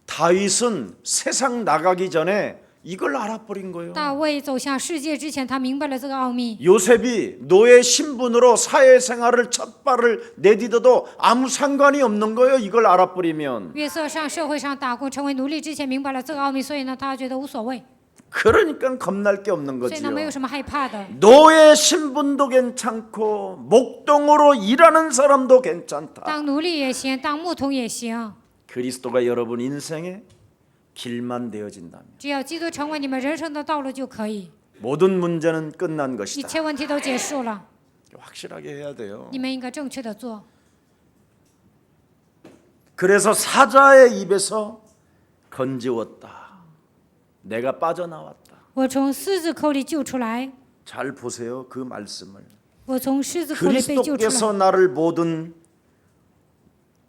A: 다윗은 세상 나가기 전에 이걸 알아버린 거예요.
B: 大卫走向世界之前，他明白了这个奥秘。
A: 요셉이 노예 신분으로 사회생활을 첫 발을 내디뎌도 아무 상관이 없는 거예요. 이걸 알아버리면.
B: 约瑟上社会上打工，成为奴隶之前明白了这个奥秘，所以呢，他觉得无所谓，
A: 그러니까 겁날 게 없는
B: 所以呢，没有
A: 거지요.
B: 什么害怕的。
A: 노예 신분도 괜찮고 목동으로 일하는 사람도 괜찮다.
B: 当奴隶也行，当牧童也行，
A: 그리스도가 여러분 인생의 길만 되어진다면
B: 只要基督成为你们人生的道路就可以，
A: 모든 문제는 끝난
B: 一
A: 것이다.
B: 切问题都结束了。
A: 확실하게 해야 돼요.
B: 你们应该正确的做。
A: 그래서 사자의 입에서 건지웠다. 내가 빠져나왔다.
B: 我从狮子口里救出来，
A: 잘 보세요. 그 말씀을.
B: 我从狮子口里被救出来。
A: 그리스도께서 나를 모든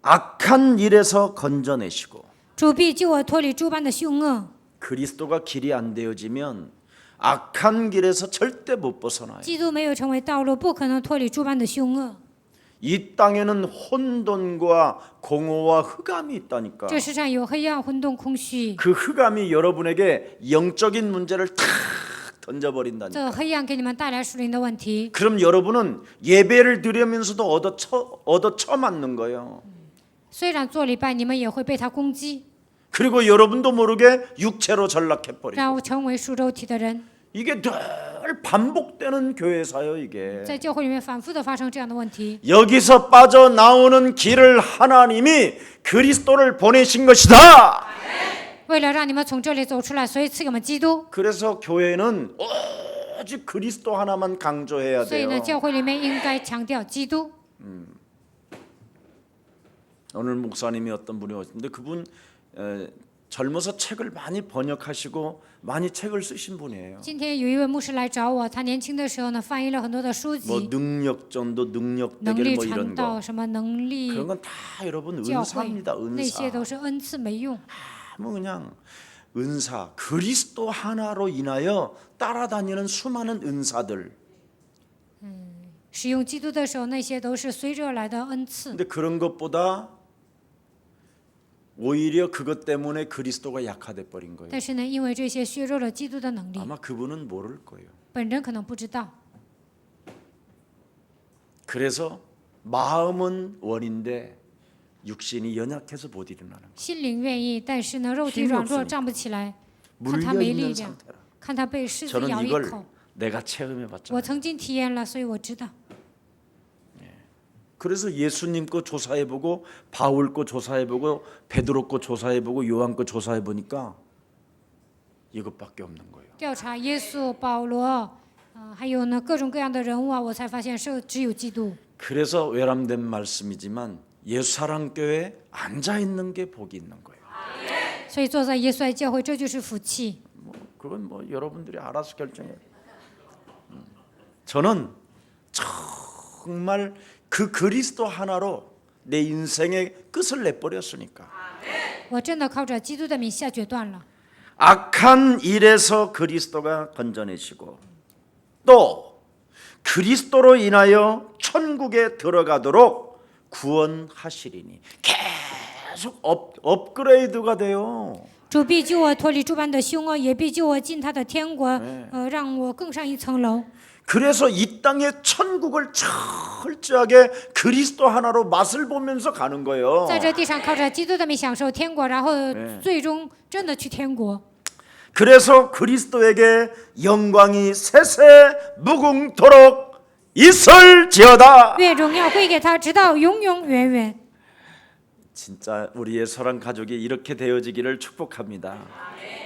A: 악한 일에서 건져내시고
B: 主必救我脱离诸般的凶恶。
A: 그리스도가 길이 안 되어지면 악한 길에서 절대 못 벗어나요.
B: 基督没有成为道路，不可能脱离诸般的凶恶。
A: 이 땅에는 혼돈과 공허와 흑암이 있다니까.
B: 这世上有黑暗、混沌、空虚，
A: 그 흑암이 여러분에게 영적인 문제를 탁 던져버린다니까.
B: 这黑暗给你们带来属灵的问题。
A: 그럼 여러분은 예배를 드리면서도 얻어 쳐맞는 거예요.
B: 虽然做礼拜，你们也会被他攻击，
A: 그리고 여러분도 모르게 육체로 전락해버리고.
B: 然后成为属肉体的人。
A: 이게 늘 반복되는 교회사요 이게.
B: 在教会里面反复的发生这样的问题。
A: 여기서 빠져나오는 길을 하나님이 그리스도를 보내신 것이다.
B: 为了让你们从这里走出来，所以赐给我们基督。
A: 그래서 교회는 오직 그리스도 하나만 강조해야
B: 所以呢，
A: 돼요.
B: 教会里面应该强调基督。
A: 오늘 목사님이 어떤 분이 오셨는데 그분 젊어서 책을 많이 번역하시고 많이 책을 쓰신 분이에요.
B: 今天有一位牧师来找我，他年轻的时候呢，翻译了很多的书
A: 뭐
B: 籍，
A: 능력전도,
B: 能
A: 능력대결
B: 力
A: 뭐
B: 传
A: 이런
B: 道
A: 거.
B: 什么能力
A: 그런 건 다 여러분
B: 教会，
A: 은사입니다.
B: 那些
A: 은사.
B: 都是恩赐，没用。
A: 뭐 그냥 은사, 그리스도 하나로 인하여 따라다니는 수많은 은사들.
B: 使用基督的时候，那些都是随着而来的恩赐。
A: 근데 그런 것보다 오히려 그것 때문에 그리스도가 약화돼 버린 거예요.
B: 但是呢，因为这些削弱了基督的能力，
A: 아마 그분은 모를 거예요.
B: 本人可能不知道。
A: 그래서 마음은 원인데 육신이 연약해서 못 일어나는 거예요.
B: 心灵愿意，但是呢，肉体
A: 힘이
B: 软弱，
A: 없으니까
B: 站不起来，看他
A: 물려
B: 没力
A: 있는
B: 量，
A: 상태라.
B: 看他被狮子
A: 저는
B: 咬一
A: 이걸
B: 口。
A: 내가 체험해
B: 我
A: 봤잖아요.
B: 曾经体验了，所以我知道。
A: 그래서 예수님 거 조사해 보고 바울 거 조사해 보고 베드로 거 조사해 보고 요한 거 조사해 보니까 이것밖에 없는 거예요.
B: 调查耶稣、保罗，还有呢各种各样的人物啊，我才发现是只有基督。
A: 그래서 외람된 말씀이지만 예수사랑교회에 앉아 있는 게 복이 있는 거예요.
B: 所以坐在耶稣爱教会，这就是福气。
A: 그건 뭐 여러분들이 알아서 결정해요. 저는 정말 그 그리스도 하나로 내 인생의 끝을 내버렸으니까
B: 我真的靠着基督的名下决断了。
A: 악한 일에서 그리스도가 건져내시고 또 그리스도로 인하여 천국에 들어가도록 구원하시리니 계속 업그레이드가 돼요.
B: 主必救我脱离诸般的凶恶，也必救我进他的天国，让我更上一层楼。
A: 그래서 이 땅의 천국을 철저하게 그리스도 하나로 맛을 보면서 가는 거예요.
B: 在这地上靠着基督的名享受天国，然后最终真的去天国。
A: 그래서 그리스도에게 영광이 세세 무궁토록 있을지어다.
B: 愿荣耀归给他，直到永永远远。
A: 진짜 우리의 사랑 가족이 이렇게 되어지기를 축복합니다.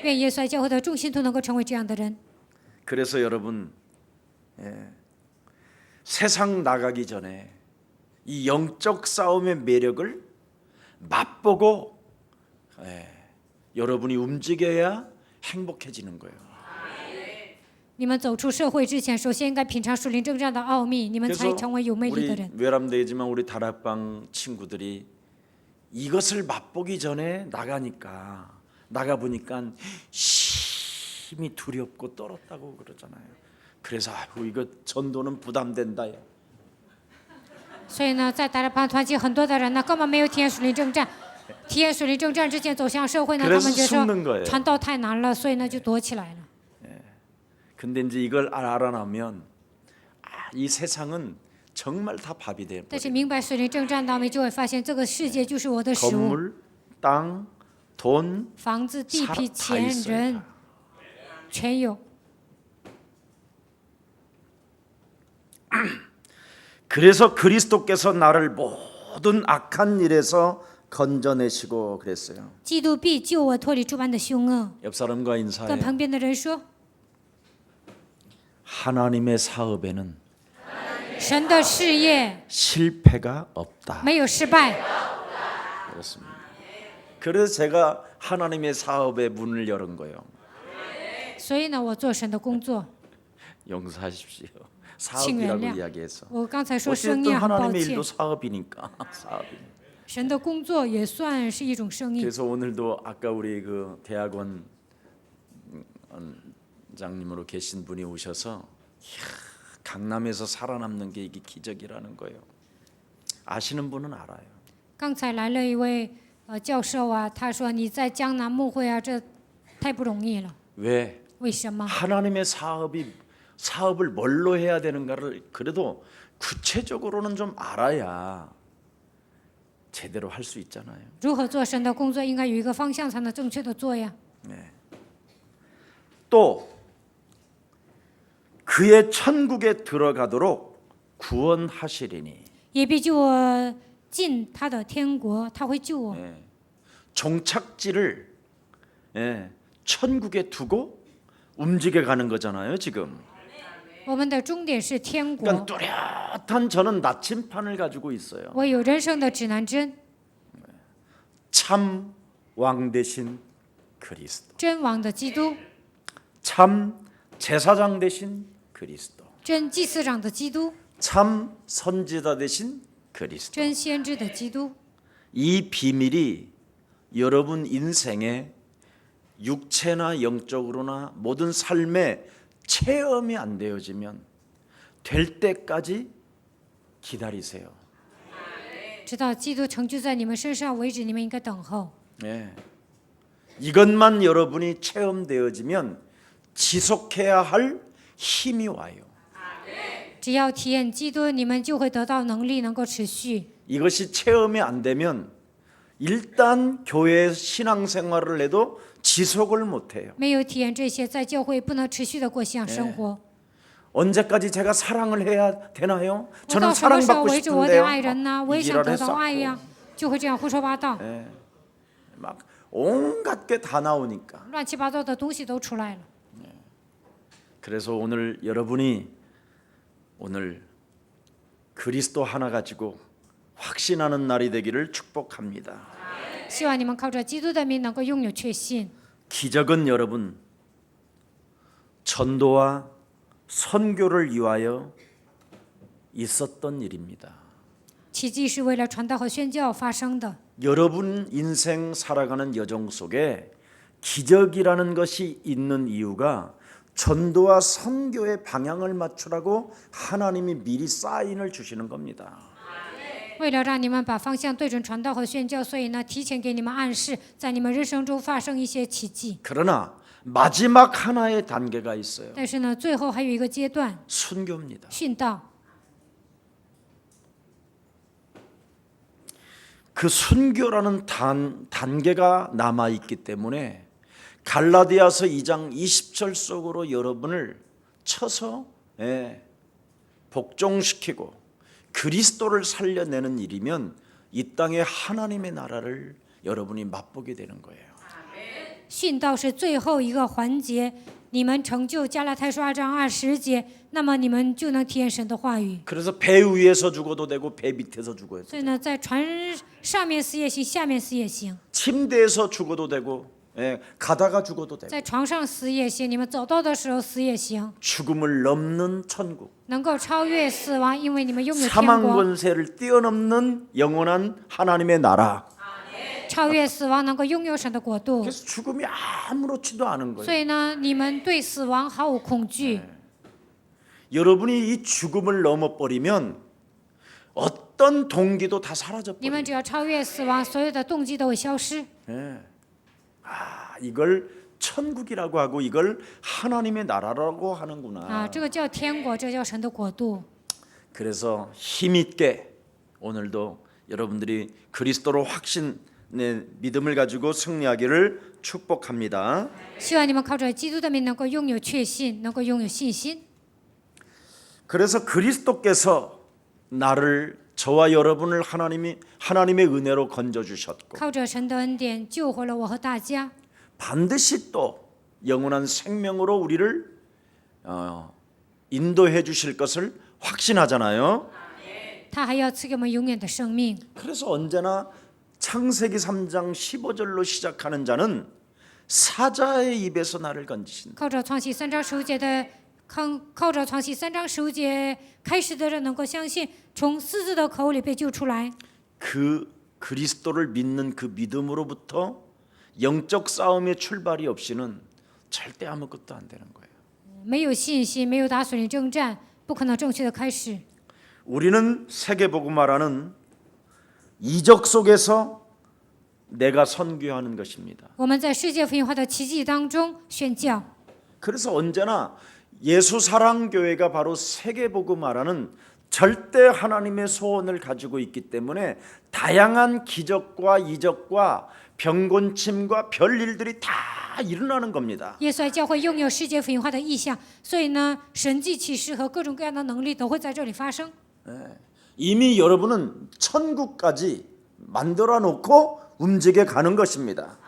B: 愿耶稣爱教会的众信徒能够成为这样的人。
A: 그래서 여러분 세상 나가기 전에 이 영적 싸움의 매력을 맛보고 여러분이 움직여야 행복해지는 거예요.
B: 你们走出社会之前，首先应该品尝属灵征战的奥秘，你们才
A: 그래서
B: 成为有魅力的
A: 우리
B: 人。
A: 외람되지만 우리 다락방 친구들이 이것을 맛보기 전에 나가 보니까 힘이 두렵고 떨었다고 그러잖아요. 그래서 이거 전도는 부담된다.
B: 所以呢，在达拉邦团契很多的人呢，根本没有体验属灵征战。体验属灵征战之前走向社会呢，他
A: 그래서
B: 们就说
A: 숨는 거예요.
B: 传道太难了，所以呢就躲起来了。
A: 근데 이제 이걸 알아나면 이 세상은 정말 다 밥이 돼
B: 但是
A: 버려요.
B: 明白属灵征战道理，就会发现这个世界就是我的食物，
A: 건물, 땅, 돈,
B: 房子、地皮、
A: 다
B: 钱、
A: 있어요.
B: 人，全有。
A: 그래서 그리스도께서 나를 모든 악한 일에서 건져내시고 그랬어요.
B: 基督必救我脱离诸般的凶恶。
A: 옆 사람과
B: 跟
A: 인사해요.
B: 旁边的人说，
A: 하나님의 사업에는
B: 神的事业
A: 실패가 없다.
B: 没有失败。
A: 그렇습니다. 그래서 제가 하나님의 사업의 문을 열은 거예요.
B: 所以呢，我做神的工作。
A: 용서하십시오. 사업이라고
B: 칭原谅.
A: 이야기해서.
B: 我刚才说生
A: 어쨌든
B: 意很抱
A: 하나님의
B: 歉
A: 일도 ， 사업이니까. 사업이니까.
B: 神的工作也算是一种生意。
A: 그래서 오늘도 아까 우리 그 대학원 장님으로 계신 분이 오셔서 이야, 강남에서 살아남는 게 이게 기적이라는 거예요. 아시는 분은 알아요.
B: 刚才来了一位教授啊，他说你在江南牧会啊，这太不容易了。
A: 왜?
B: 为什么？
A: 하나님의 사업을 뭘로 해야 되는가를 그래도 구체적으로는 좀 알아야 제대로 할 수 있잖아요.
B: 如何做神的工作，应该有一个方向才能正确的做呀。
A: 또 그의 천국에 들어가도록 구원하시리니
B: 也必救我进他的天国，他会救我。
A: 종착지를 천국에 두고 움직여 가는 거잖아요, 지금.
B: 我们的终点是天
A: 그러니까
B: 国。
A: 뚜렷한 저는 나침판을 가지고 있어요.
B: 我有人生的指南针，
A: 참 왕 대신 그리스도,
B: 真王的基督，
A: 참 제사장 대신 그리스도,
B: 真祭司长的基督，
A: 참 선지자 대신 그리스도.
B: 真先知的基督。
A: 이 비밀이 여러분 인생에 육체나 영적으로나 모든 삶에 체험이 안 되어지면 될 때까지 기다리세요.
B: 直到基督成就在你们身上为止，你们应该等候。
A: 예. 이것만 여러분이 체험되어지면 지속해야 할 힘이 와요.
B: 只要体验基督，你们就会得到能力，能够持续。
A: 이것이 체험이 안 되면 일단 교회 신앙생활을 해도 지속을 못해요.
B: 没有体验这些，在教会不能持续的过信仰生活。
A: 언제까지 제가 사랑을 해야 되나요?
B: 我
A: 저는
B: 到什么时候
A: 사랑받고
B: 围着我的
A: 싶은데요.
B: 爱人呢？我也
A: 이
B: 想
A: 지랄
B: 得到爱
A: 했었고
B: 呀，就会这样胡说八道，
A: 막 온갖 게 다 나오니까.
B: 乱七八糟的东西都出来了。
A: 그래서 오늘 여러분이 오늘 그리스도 하나 가지고 확신하는 날이 되기를 축복합니다.
B: 希望你们靠着基督的名能够拥有确信。
A: 기적은 여러분 전도와 선교를 위하여 있었던 일입니다.
B: 奇迹是为了传道和宣教发生的。
A: 여러분 인생 살아가는 여정 속에 기적이라는 것이 있는 이유가 전도와 선교의 방향을 맞추라고 하나님이 미리 사인을 주시는 겁니다.
B: 为了让你们把方向对准传道和宣教，所以呢，提前给你们暗示，在你们人生中发生一些奇迹。
A: 그러나 마지막 하나의 단계가 있어요.
B: 但是呢，最后还有一个阶段，
A: 순교입니다.
B: 殉道。
A: 그 순교라는 단계가 남아 있기 때문에 갈라디아서 2장 20절 속으로 여러분을 쳐서 복종시키고 그리스도를 살려내는 일이면 이 땅에 하나님의 나라를 여러분이 맛보게 되는 거예요.
B: 殉道是最后一个环节，你们成就加拉太书2章20节，那么你们就能体验神的话语。
A: 그래서 배 위에서 죽어도 되고 배 밑에서 죽어도
B: 所以呢，在船上面死也行，下面死也行，
A: 침대에서 죽어도 되고 가다가 죽어도 되고
B: 在床上死也行，你们走道的时候死也行，
A: 죽음을 넘는 천국
B: 能够超越死亡，因为你们拥有天
A: 사망
B: 国，
A: 권세를 뛰어넘는 영원한 하나님의 나라.
B: 超越死亡，能够拥有神的国度。
A: 그래서 죽음이 아무렇지도 않은
B: 所
A: 거예요.
B: 以呢，你们对死亡毫无恐惧。
A: 여러분이 이 죽음을 넘어버리면 어떤 동기도 다
B: 你
A: 사라져버려요.
B: 们只要超越死亡，所有的动机都会消失。
A: 이걸 천국이라고 하고 이걸 하나님의 나라라고
B: 啊，
A: 하는구나.
B: 这个叫天国，这叫神的国度。
A: 그래서 힘있게 오늘도 여러분들이 그리스도로 확신의 믿음을 가지고 승리하기를 축복합니다.
B: 希望你们靠着基督的名能够拥有确信，能够拥有信心。
A: 그래서 그리스도께서 나를 저와 여러분을 하나님의 은혜로 건져 주셨고
B: 靠着神的恩典救活了我和大家，
A: 반드시 또 영원한 생명으로 우리를 인도해 주실 것을 확신하잖아요.
B: 他还要赐给我们永远的生命。
A: 그래서 언제나 창세기 3장 15절로 시작하는 자는 사자의 입에서 나를 건지신다.
B: 靠着创世3章15节的，靠着创世3章15节开始的人能够相信，从狮子的口里被救出来。
A: 그 그리스도를 믿는 그 믿음으로부터 영적 싸움의 출발이 없이는 절대 아무것도 안 되는 거예요.
B: 没有信心，没有打属灵征战，不可能正确的开始。
A: 우리는 세계복음화라는 이적 속에서 내가 선교하는 것입니다.
B: 我们在世界福音化的奇迹当中宣教，
A: 그래서 언제나 예수사랑교회가 바로 세계복음화라는 절대 하나님의 소원을 가지고 있기 때문에 다양한 기적과 이적과 병곤침과 별일들이 다 일어나는 겁니다.
B: 耶稣爱教会拥有世界福音化的意向，所以呢，神迹奇事和各种各样的能力都会在这里发生。
A: 이미 여러분은 천국까지 만들어 놓고 움직여 가는 것입니다.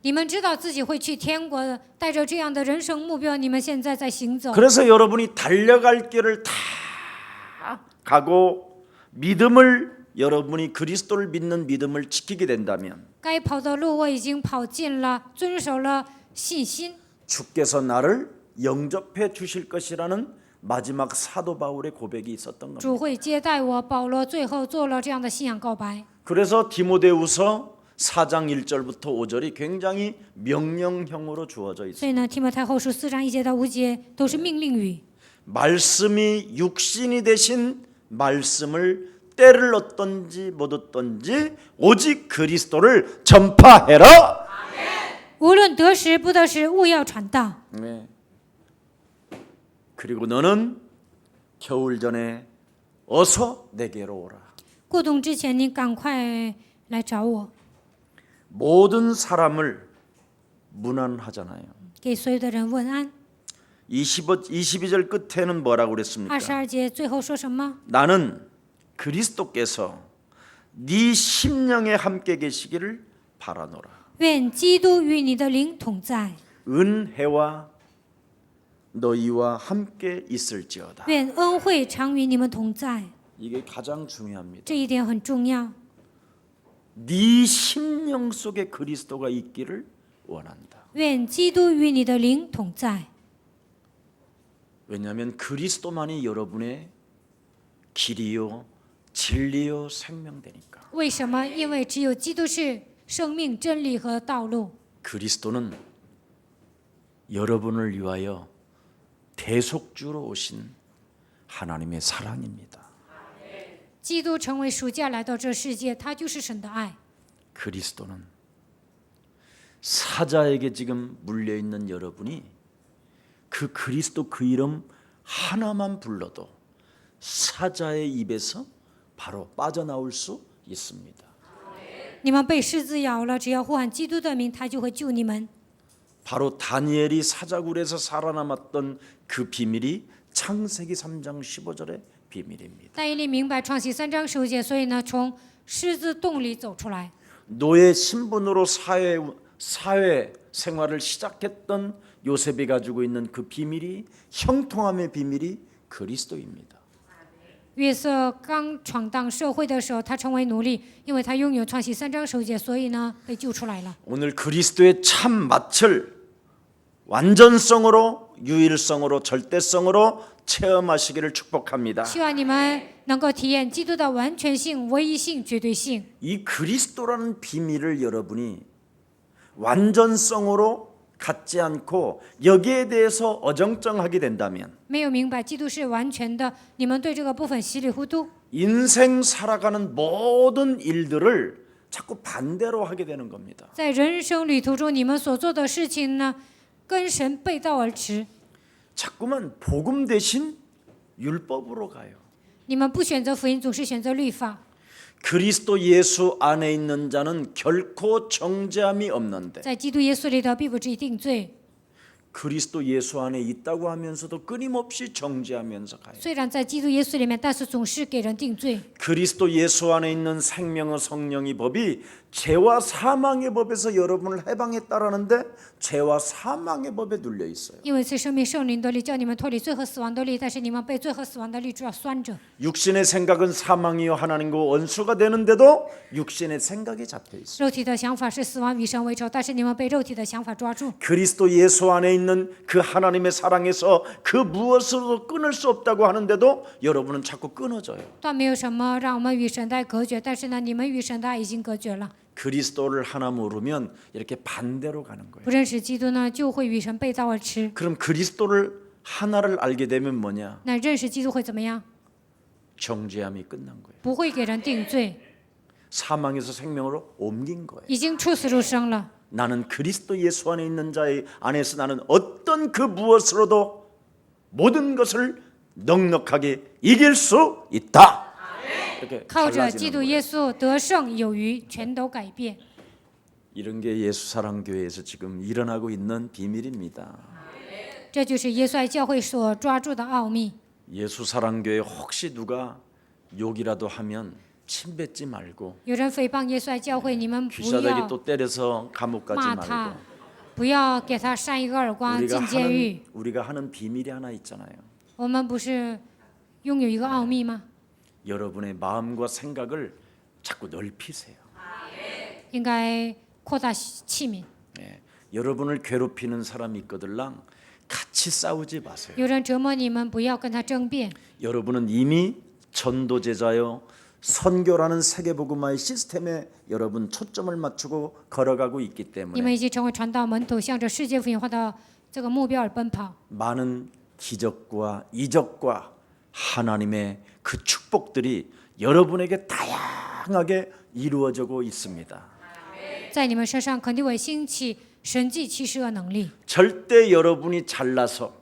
B: 你们知道自己会去天国的，带着这样的人生目标，你们现在在行走。
A: 그래서 여러분이 달려갈 길을 다 가고 믿음을 여러분이 그리스도를 믿는 믿음을 지키게 된다면
B: 该跑的路我已经跑尽了，遵守了信心。
A: 주께서 나를 영접해 주실 것이라는 마지막 사도 바울의 고백이 있었던 겁니다.
B: 主会接待我。保罗最后做了这样的信仰告白。
A: 그래서 디모데후서 4장 1절부터 5절이 굉장히 명령형으로 주어져
B: 所
A: 있습니다.
B: 以呢，提摩太后书4章1节到5节都是命令语。
A: 말씀이 육신이 되신 말씀을 때를 얻든지 못 얻든지 오직 그리스도를 전파해라.
B: 无论得时不得时，务要传道。
A: 네. 그리고 너는 겨울 전에 어서 내게로 오라.
B: 过冬之前，你赶快来找我。
A: 모든 사람을 문안하잖아요.
B: 给所有的人问安。
A: 22절 끝에는 뭐라고 그랬습니까?
B: 22节最后说什么？
A: 나는 그리스도께서 네 심령에 함께 계시기를 바라노라.
B: 愿基督与你的灵同在，
A: 은혜와 너희와 함께 있을지어다.
B: 愿恩惠常与你们同在。
A: 이게 가장 중요합니다.
B: 这一点很重要。
A: 네 심령 속에 그리스도가 있기를 원한다.
B: 愿基督与你的灵同在，
A: 왜냐하면 그리스도만이 여러분의 길이요 진리요 생명되니까.
B: 为什么？因为只有基督是生命、真理和道路。
A: 그리스도는 여러분을 위하여 대속주로 오신 하나님의 사랑입니다.
B: 基督成为赎价来到这世界，他就是神的爱。
A: 그리스도는 사자에게 지금 물려 있는 여러분이 그 그리스도 그 이름 하나만 불러도 사자의 입에서 바로 빠져나올 수 있습니다.
B: 你们被狮子咬了，只要呼喊基督的名，他就会救你们。
A: 바로 다니엘이 사자굴에서 살아남았던 그 비밀이 창세기 3장 15절의 비밀입니다.
B: 但以理明白创世3章15节，所以呢，从狮子洞里走出来。
A: 노예 신분으로 사회 생활을 시작했던 요셉이 가지고 있는 그 비밀이 형통함의 비밀이 그리스도입니다.
B: 约瑟刚闯荡社会的时候，他成为奴隶，因为他拥有创世3章15节，所以呢，被救出来了。
A: 오늘 그리스도의 참 맛을 완전성으로 유일성으로 절대성으로 체험하시기를 축복합니다.
B: 希望你们能够体验基督的完全性、唯一性、绝对性。
A: 이 그리스도라는 비밀을 여러분이 완전성으로 갖지 않고 여기에 대해서 어정쩡하게 된다면
B: 没有明白基督是完全的，你们对这个部分稀里糊涂，
A: 인생 살아가는 모든 일들을 자꾸 반대로 하게 되는 겁니다.
B: 在人生旅途中，你们所做的事情呢，跟神背道而驰。
A: 자꾸만 복음 대신 율법으로 가요.
B: 你们不选择福音，总是选择律法。
A: 그리스도 예수 안에 있는 자는 결코 정죄함이 없는데
B: 在基督耶稣里的，必不至于定罪。
A: 그리스도 예수 안에 있다고 하면서도 끊임없이 정죄하면서 가요.
B: 虽然在基督耶稣里面，但是总是给人定罪。
A: 그리스도 예수 안에 있는 생명의 성령의 법이 죄와 사망의 법에서 여러분을 해방했다라는데 죄와 사망의 법에 눌려 있어요.
B: 因为赐生命圣灵的力，叫你们脱离罪和死亡的力，但是你们被罪和死亡的力主要拴着。
A: 육신의 생각은 사망이요 하나님과 원수가 되는데도 육신의 생각이 잡혀 있어요.
B: 肉体的想法是死亡与神为仇，但是你们被肉体的想法抓住。
A: 그리스도 예수 안에 있는 그 하나님의 사랑에서 그 무엇으로도 끊을 수 없다고 하는데도 여러분은 자꾸 끊어져요.
B: 但没有什么让我们与神的爱隔绝，但是呢，你们与神的爱已经隔绝了。
A: 그리스도를 하나 모르면 이렇게 반대로 가는 거예요.
B: 不认识基督呢，就会与神背道而驰。
A: 그럼 그리스도를 하나를 알게 되면 뭐냐?
B: 那认识基督会怎么样？
A: 정죄함이 끝난 거예요.
B: 不会给人定罪，
A: 사망에서 생명으로 옮긴 거예요.
B: 已经出死入生了。
A: 나는 그리스도 예수 안에 있는 자의 안에서 나는 어떤 그 무엇으로도 모든 것을 넉넉하게 이길 수 있다. 이렇게
B: 靠着
A: 달라지는
B: 基督
A: 거예요.
B: 耶稣得胜有余，全都改变。
A: 이런 게 예수사랑교회에서 지금 일어나고 있는 비밀입니다.
B: 这就是耶稣爱教会所抓住的奥秘。
A: 예수사랑교회 혹시 누가 욕이라도 하면 침 뱉지 말고
B: 有人诽谤耶稣爱教会，你们不
A: 귀싸대기
B: 要
A: 또 때려서 감옥 가지
B: 骂他
A: 말고 ，
B: 不要给他扇一个耳光
A: 우리가
B: 进监狱。
A: 우리가 하는 비밀이 하나 있잖아요.
B: 我们不是拥有一个奥秘吗？
A: 여러분의 마음과 생각을 자꾸 넓히세요.
B: 应该扩大器皿。
A: 예, 여러분을 괴롭히는 사람이 있거들랑 같이 싸우지 마세요.
B: 有人折磨你们，不要跟他争辩。
A: 여러분은 이미 전도제자요 선교라는 세계복음화의 시스템에 여러분 초점을 맞추고 걸어가고 있기
B: 你
A: 때문에
B: 们已经成为传道门徒，向着世界福音化的这个目标而奔跑。
A: 많은 기적과 이적과 하나님의 그 축복들이 여러분에게 다양하게 이루어지고 있습니다.
B: 在你们身上肯定会兴起神迹奇事和能力，
A: 절대 여러분이 잘나서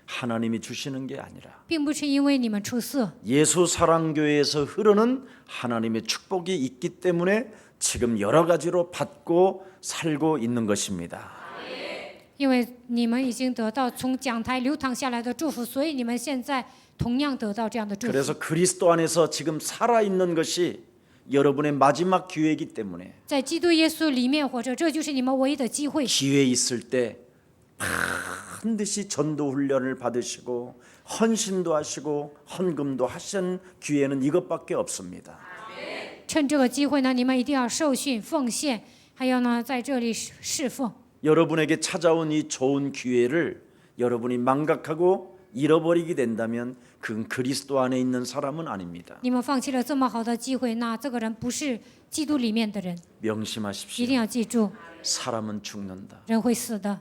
A: 하나님이 주시는 게 아니라
B: 并不是因为你们出色，
A: 예수 사랑교회에서 흐르는 하나님의 축복이 있기 때문에 지금 여러 가지로 받고 살고 있는 것입니다.
B: 因为你们已经得到从讲台流淌下来的祝福，所以你们现在同样得到这样的祝福。
A: 그래서 그리스도 안에서 지금 살아 있는 것이 여러분의 마지막 기회이기 때문에
B: 在基督耶稣里面活着，这就是你们唯一的机会。
A: 기회 있을 때 반드시 전도 훈련을 받으시고 헌신도 하시고 헌금도 하신 기회는 이것밖에 없습니다.
B: 趁这个机会呢，你们一定要受训、奉献，还有呢，在这里侍奉。
A: 여러분에게 찾아온 이 좋은 기회를 여러분이 망각하고 잃어버리게 된다면 그건 그리스도 안에 있는 사람은 아닙니다.
B: 你们放弃了这么好的机会，那这个人不是基督里面的人。
A: 명심하십시오.
B: 一定要记住，
A: 사람은 죽는다.
B: 人会死的。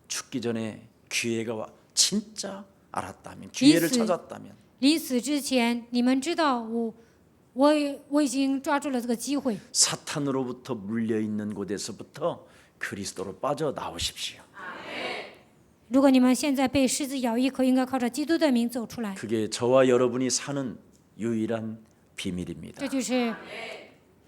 A: 죽기 전에 기회가 진짜 알았다면 기회를
B: 리스.
A: 찾았다면
B: 临死之前，你们知道我已经抓住了这个机会。
A: 사탄으로부터 물려 있는 곳에서부터 그리스도로 빠져 나오십시오.
B: 如果你们现在被狮子咬一口，应该靠着基督的名走出来。
A: 그게 저와 여러분이 사는 유일한 비밀입니다.
B: 这就是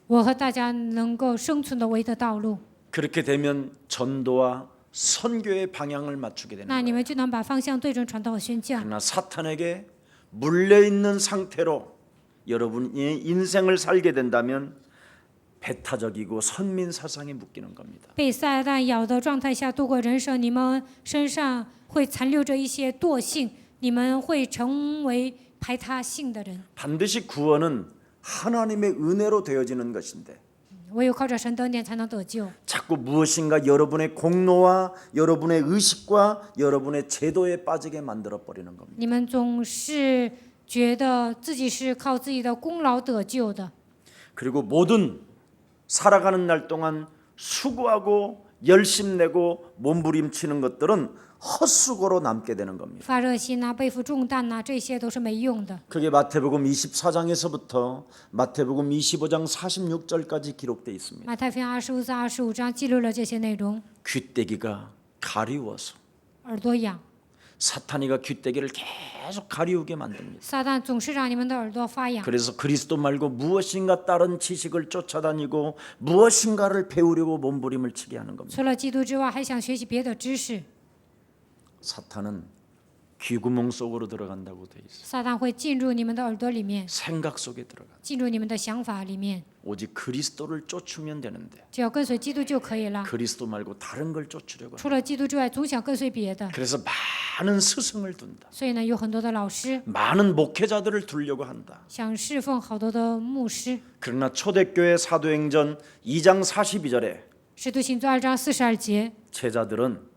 B: 我和大家能够生存的唯一的道路。
A: 그렇게 되면 전도와 선교의 방향을 맞추게 되는
B: 那你
A: 거예요.
B: 们就能把方向对准传道和宣教。
A: 그러나 사탄에게 물려 있는 상태로 여러분이 인생을 살게 된다면 배타적이고 선민 사상에 묶이는 겁니다.
B: 被撒旦咬的状态下度过人生，你们身上会残留着一些惰性，你们会成为排他性的人。
A: 반드시 구원은 하나님의 은혜로 되어지는 것인데
B: 唯有靠着神的恩典才能得救。
A: 자꾸 무엇인가 여러분의 공로와 여러분의 의식과 여러분의 제도에 빠지게 만들어 버리는 겁니다.
B: 你们总是觉得自己是靠自己的功劳得救的，
A: 그리고 모든 살아가는 날 동안 수고하고 열심 내고 몸부림치는 것들은 헛수고로 남게 되는 겁니다.
B: 发热心呐、背负重担呐、这些都是没用的。
A: 그게 마태복음 24장에서부터 마태복음 25장 46절까지 기록되어 있습니다.
B: 马太福音25章记录了这些内容。
A: 귀때기가 가리워서
B: 耳朵痒，
A: 사탄이가 귀때기를 계속 가리우게 만듭니다.
B: 撒旦总是让你们的耳朵发痒。
A: 그래서 그리스도 말고 무엇인가 다른 지식을 쫓아다니고 무엇인가를 배우려고 몸부림을 치게 하는 겁니다.
B: 除了基督之外，还想学习别的知识。
A: 사탄은 귀구멍 속으로 들어간다고 돼 있어요.
B: 撒旦会进入你们的耳朵里面，
A: 생각 속에 들어가.
B: 进入你们的想法里面。
A: 오직 그리스도를 쫓으면 되는데
B: 只要跟随基督就可以了。
A: 그리스도 말고 다른 걸 쫓으려고.
B: 除了基督之外，总想跟随别的。
A: 그래서 많은 스승을 둔다.
B: 所以呢，有很多的老师
A: 많은 목회자들을 두려고 한다.
B: 想侍奉好多的牧师。
A: 그러나 초대교회 사도행전 2장 42절에
B: 使徒行传2章42节，
A: 제자들은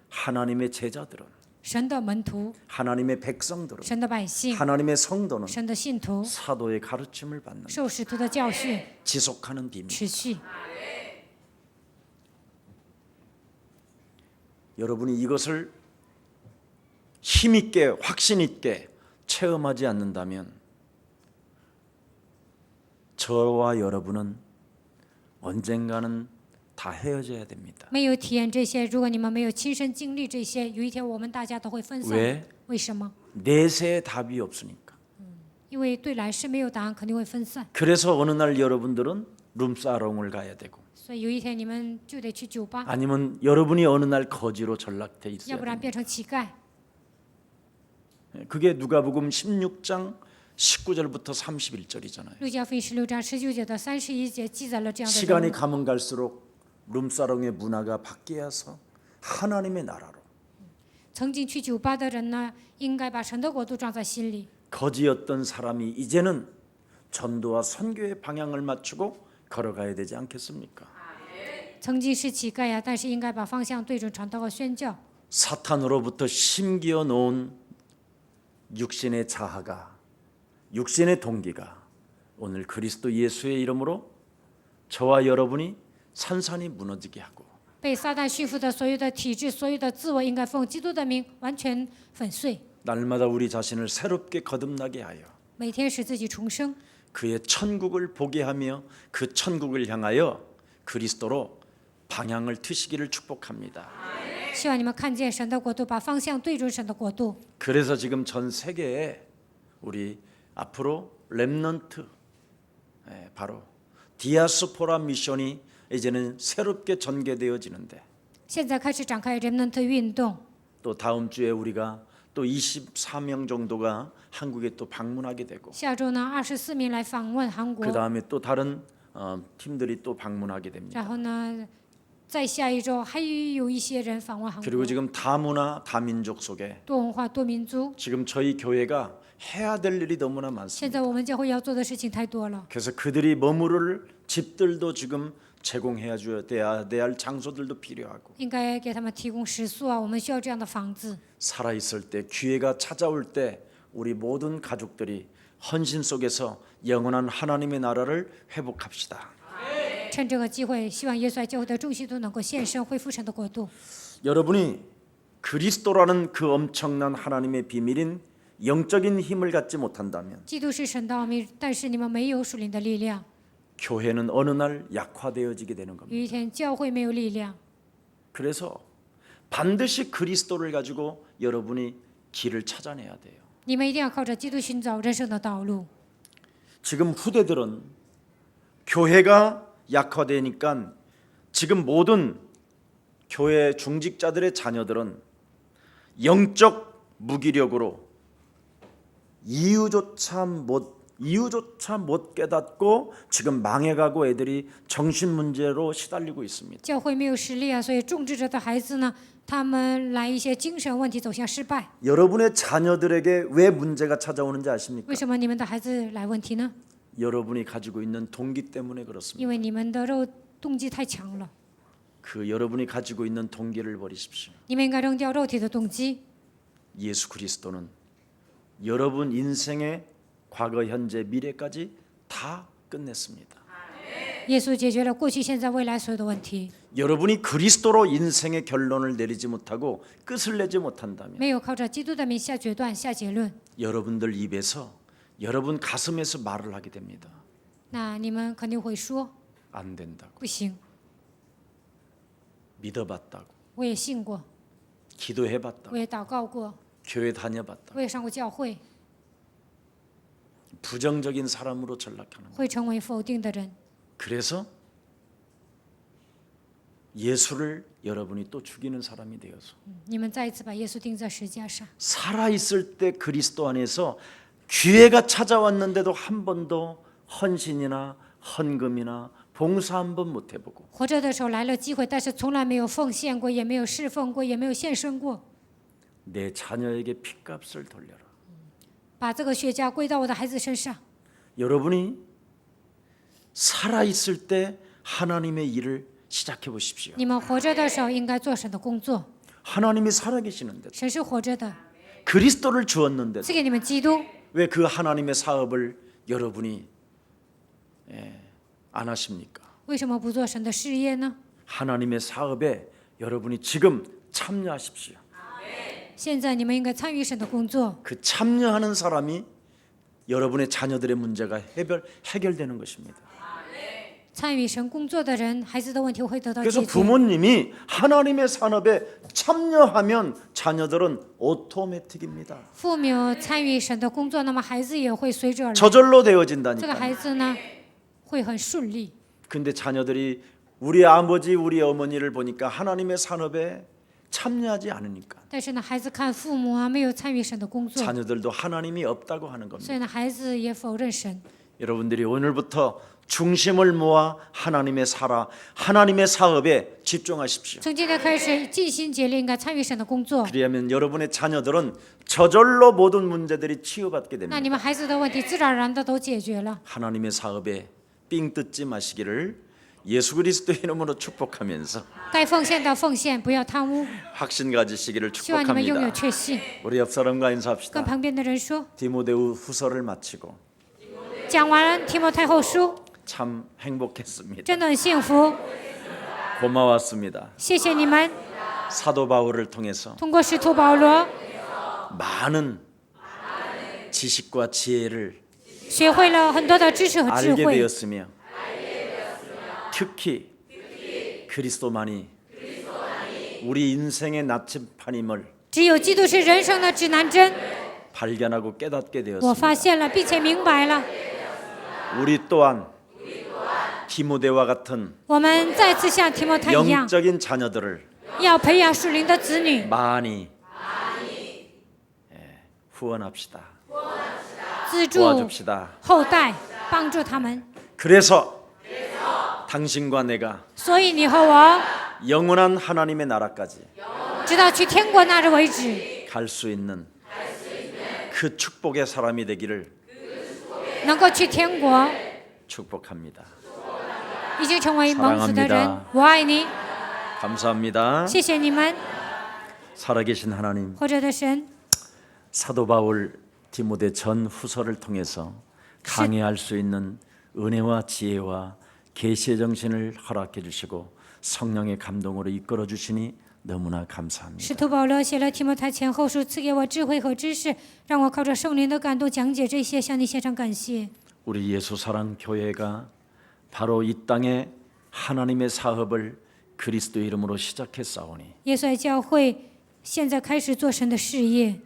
A: 하나님의 제자들은
B: 神的门徒、
A: 하나님의 백성들은
B: 神的百姓、
A: 하나님의 성도는
B: 神的信徒，
A: 사도의 가르침을 받는
B: 受使徒的教训，
A: 지속하는 비밀.
B: 持续。
A: 여러분이 이것을 힘있게 확신 있게 체험하지 않는다면 저와 여러분은 언젠가는 다 헤어져야 됩니다.
B: 没有体验这些，如果你们没有亲身经历这些，有一天我们大家都会分散。
A: 왜?
B: 为什么？
A: 내세의 답이 없으니까.
B: 因为对来世没有答案，肯定会分散。
A: 그래서 어느 날 여러분들은 룸사롱을 가야 되고
B: 所以有一天你们就得去酒吧，
A: 아니면 여러분이 어느 날 거지로 전락돼
B: 要
A: 있어야
B: 不然
A: 됩니다.
B: 变成乞丐。
A: 그게 누가복음 16장 19절부터 31절이잖아요.
B: 路加福音16章19节到31节记载了这样的人
A: 시간이
B: 物。
A: 가면 갈수록 룸사롱의 문화가 바뀌어서 하나님의 나라로
B: 曾经去酒吧的人呢，应该把神的国度装在心里。
A: 거지였던 사람이 이제는 전도와 선교의 방향을 맞추고 걸어가야 되지 않겠습니까?
B: 曾经是乞丐呀，但是应该把方向对准传道和宣教。
A: 사탄으로부터 심기어 놓은 육신의 자아가 육신의 동기가 오늘 그리스도 예수의 이름으로 저와 여러분이 산산이 무너지게 하고
B: 被撒旦驯服的所有的体制、所有的自我，应该奉基督的名完全粉碎，
A: 날마다 우리 자신을 새롭게 거듭나게 하여
B: 每天使自己重生，
A: 그의 천국을 보게 하며 그 천국을 향하여 그리스도로 방향을 트시기를 축복합니다.
B: 希望你们看见神的国度，把方向对准神的国度。
A: 그래서 지금 전 세계에 우리 앞으로 렘넌트 바로 디아스포라 미션이 이제는 새롭게 전개되어지는데
B: 现在开始展开人们的运动，
A: 또 다음 주에 우리가 또 24명 정도가 한국에 또 방문하게 되고
B: 下周呢24名来访问韩
A: 그
B: 国，
A: 다음에 또 다른 팀들이 또 방문하게 됩니다.
B: 然后呢，在下一周还有一些人访问韩
A: 그리고
B: 国。
A: 지금 다문화 다민족 속에
B: 多文化、多民族，
A: 지금 저희 교회가 해야 될 일이 너무나
B: 现
A: 많습니다.
B: 在我们教会要做的事情太多了，
A: 그래서 그들이 머무를 집들도 지금 제공해야 돼야 할 장소들도 필요하고
B: 应该给他们提供食宿啊，我们需要这样的房子。
A: 살아 있을 때 기회가 찾아올 때 우리 모든 가족들이 헌신 속에서 영원한 하나님의 나라를 회복합시다.
B: 趁这个机会，希望耶稣爱教会的众信都能够献身，恢复神的国度。
A: 여러분이 그리스도라는 그 엄청난 하나님의 비밀인 영적인 힘을 갖지 못한다면
B: 基督是神的奥秘，但是你们没有属灵的力量，
A: 교회는 어느 날 약화되어지게 되는 겁니다.
B: 有一天教会没有力量，
A: 그래서 반드시 그리스도를 가지고 여러분이 길을 찾아내야 돼요.
B: 你们一定要靠着基督寻找人生的道路。
A: 지금 후대들은 교회가 약화되니까 지금 모든 교회 중직자들의 자녀들은 영적 무기력으로 이유조차 못 깨닫고 지금 망해가고 애들이 정신 문제로 시달리고 있습니다.
B: 教会没有实力啊，所以种植者的孩子呢，他们来一些精神问题走向失败。
A: 여러분의 자녀들에게 왜 문제가 찾아오는지 아십니까?
B: 为什么你们的孩子来问题呢？
A: 여러분이 가지고 있는 동기 때문에 그렇습니다.
B: 因为你们的肉动机太强了，
A: 그 여러분이 가지고 있는 동기를 버리십시오.
B: 你们应该扔掉肉体的动机。
A: 예수 그리스도는 여러분 인생의 과거, 현재, 미래까지 다 끝냈습니다.
B: 耶稣解决了过去、现在、未来所有的问题。
A: 여러분이 그리스도로 인생의 결론을 내리지 못하고 끝을 내지 못한다면
B: 没有靠着基督的名下决断、下结论，
A: 여러분들 입에서 여러분 가슴에서 말을 하게 됩니다.
B: 那你们肯定会说
A: 안 된다고,
B: 不行。
A: 믿어봤다고,
B: 我也信过，
A: 기도해봤다고,
B: 我也祷告过，
A: 교회 다녀봤다고
B: 我也上过教会，
A: 부정적인 사람으로 전락하는 거예요.
B: 会成为否定的人。
A: 그래서 예수를 여러분이 또 죽이는 사람이 되어서
B: 你们再一次把耶稣钉在十字架上，
A: 살아있을 때 그리스도 안에서 기회가 찾아왔는데도 한 번도 헌신이나 헌금이나 봉사 한 번 못 해보고
B: 活着的时候来了机会，但是从来没有奉献过，也没有侍奉过，也没有献身过，
A: 내 자녀에게 핏값을 돌려라.
B: 把这个血价归到我的孩子身上。
A: 여러분이 살아있을 때 하나님의 일을 시작해 보십시오.
B: 你们活着的时候应该做神的工作，
A: 하나님이 살아계시는데
B: 神是活着的，
A: 그리스도를 주었는데
B: 赐给你们基督，
A: 왜 그 하나님의 사업을 여러분이 안 하십니까?
B: 为什么不做神的事业呢？
A: 하나님의 사업에 여러분이 지금 참여하십시오.
B: 现在你们应该参与神的工作，
A: 그 참여하는 사람이 여러분의 자녀들의 문제가 해결되는 것입니다.
B: 参与神工作的人，孩子的问题会得到
A: 그래서
B: 解决。
A: 부모님이 하나님의 산업에 참여하면 자녀들은 오토매틱입니다.
B: 父母参与神的工作，那么孩子也会随之而来。
A: 저절로
B: 这个
A: 되어진다니까.
B: 孩子呢，会很顺利。
A: 근데 자녀들이 우리 아버지 우리 어머니를 보니까 하나님의 산업에 참여하지 않으니까
B: 但是呢，孩子看父母啊没有参与神的工作，
A: 자녀들도 하나님이 없다고 하는 겁니다.
B: 所以呢，孩子也否认神。
A: 여러분들이 오늘부터 중심을 모아 하나님의 하나님의 사업에 집중하십시오.
B: 从今天开始，尽心竭力应该参与神的工作。
A: 그리하면 여러분의 자녀들은 저절로 모든 문제들이 치유받게
B: 那
A: 됩니다.
B: 你们孩子的问题自然而然的都解决了。
A: 하나님의 사업에 삥 뜯지 마시기를 예수 그리스도의 이름으로 축복하면서
B: 该奉献的奉献，不要贪污。
A: 확신 가지시기를
B: 希望你们拥有
A: 축복합니다.
B: 确信。
A: 우리 옆 사람과
B: 跟
A: 인사합시다.
B: 旁边的人说，
A: 디모데후 후서를 마치고
B: 讲完提摩太后书，
A: 참 행복했습니다.
B: 真的很幸福。
A: 고마웠습니다.
B: 谢谢你们，
A: 사도 바울을 통해서
B: 通过使徒保罗
A: 많은 지식과 지혜를
B: 学会了很多的知识和智
A: 알게
B: 慧，
A: 되었으며 특히 그리스도만이 우리 인생의 나침판임을
B: 只有基督是人生的指南针。
A: 발견하고 깨닫게
B: 我
A: 되었습니다.
B: 发现了，并且明白了。
A: 우리 또한 디모데와 같은
B: 我们再次像提摩太一样，
A: 영적인 자녀들을
B: 要培养属灵的子女，
A: 많이 후원합시다.
B: 资助
A: 도와줍시다.
B: 后代，帮助他们。
A: 그래서 당신과 내가
B: 所以你和我，
A: 영원한 하나님의 나라까지
B: 直到去天国那日为止，
A: 갈 수 있는 그 축복의 사람이 되기를
B: 能够去天国，
A: 축복합니다.
B: 已经成为蒙福的人
A: 사랑합니다 。
B: 我爱你，
A: 감사합니다.
B: 谢谢你们，
A: 살아계신 하나님,
B: 活着的神。
A: 사도 바울 디모데 전 후서를 통해서 강해할 수 있는 은혜와 지혜와 계시의 정신을 허락해 주시고 성령의 감동으로 이끌어 주시니 너무나 감사합니다.
B: 使徒保罗写了提摩太前后书，赐给我智慧和知识，让我靠着圣灵的感动讲解这些，向你献上感谢。
A: 우리 예수사랑 교회가 바로 이 땅에 하나님의 사업을 그리스도 이름으로 시작했사오니
B: 耶稣爱教会现在开始做神的事业，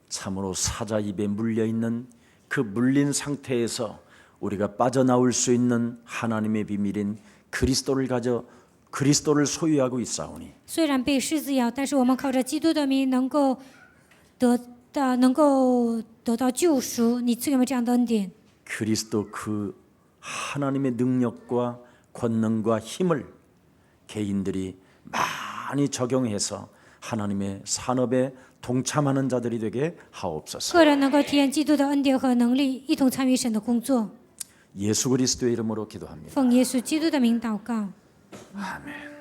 A: 참으로 사자 입에 물려 있는 그 물린 상태에서 우리가 빠져나올 수 있는 하나님의 비밀인 그리스도를 소유하고 있사오니
B: 虽然被狮子咬，但是我们靠着基督的名能够得到救赎。你赐给我们这样的恩典，
A: 그리스도 그 하나님의 능력과 권능과 힘을 개인들이 많이 적용해서 하나님의 산업에 동참하는 자들이 되게 하옵소서.
B: 个人能够体验基督的恩典和能力，一同参与神的工作。
A: 예수 그리스도의 이름으로 기도합니다.
B: 奉耶稣基督的名祷告。
A: 아멘.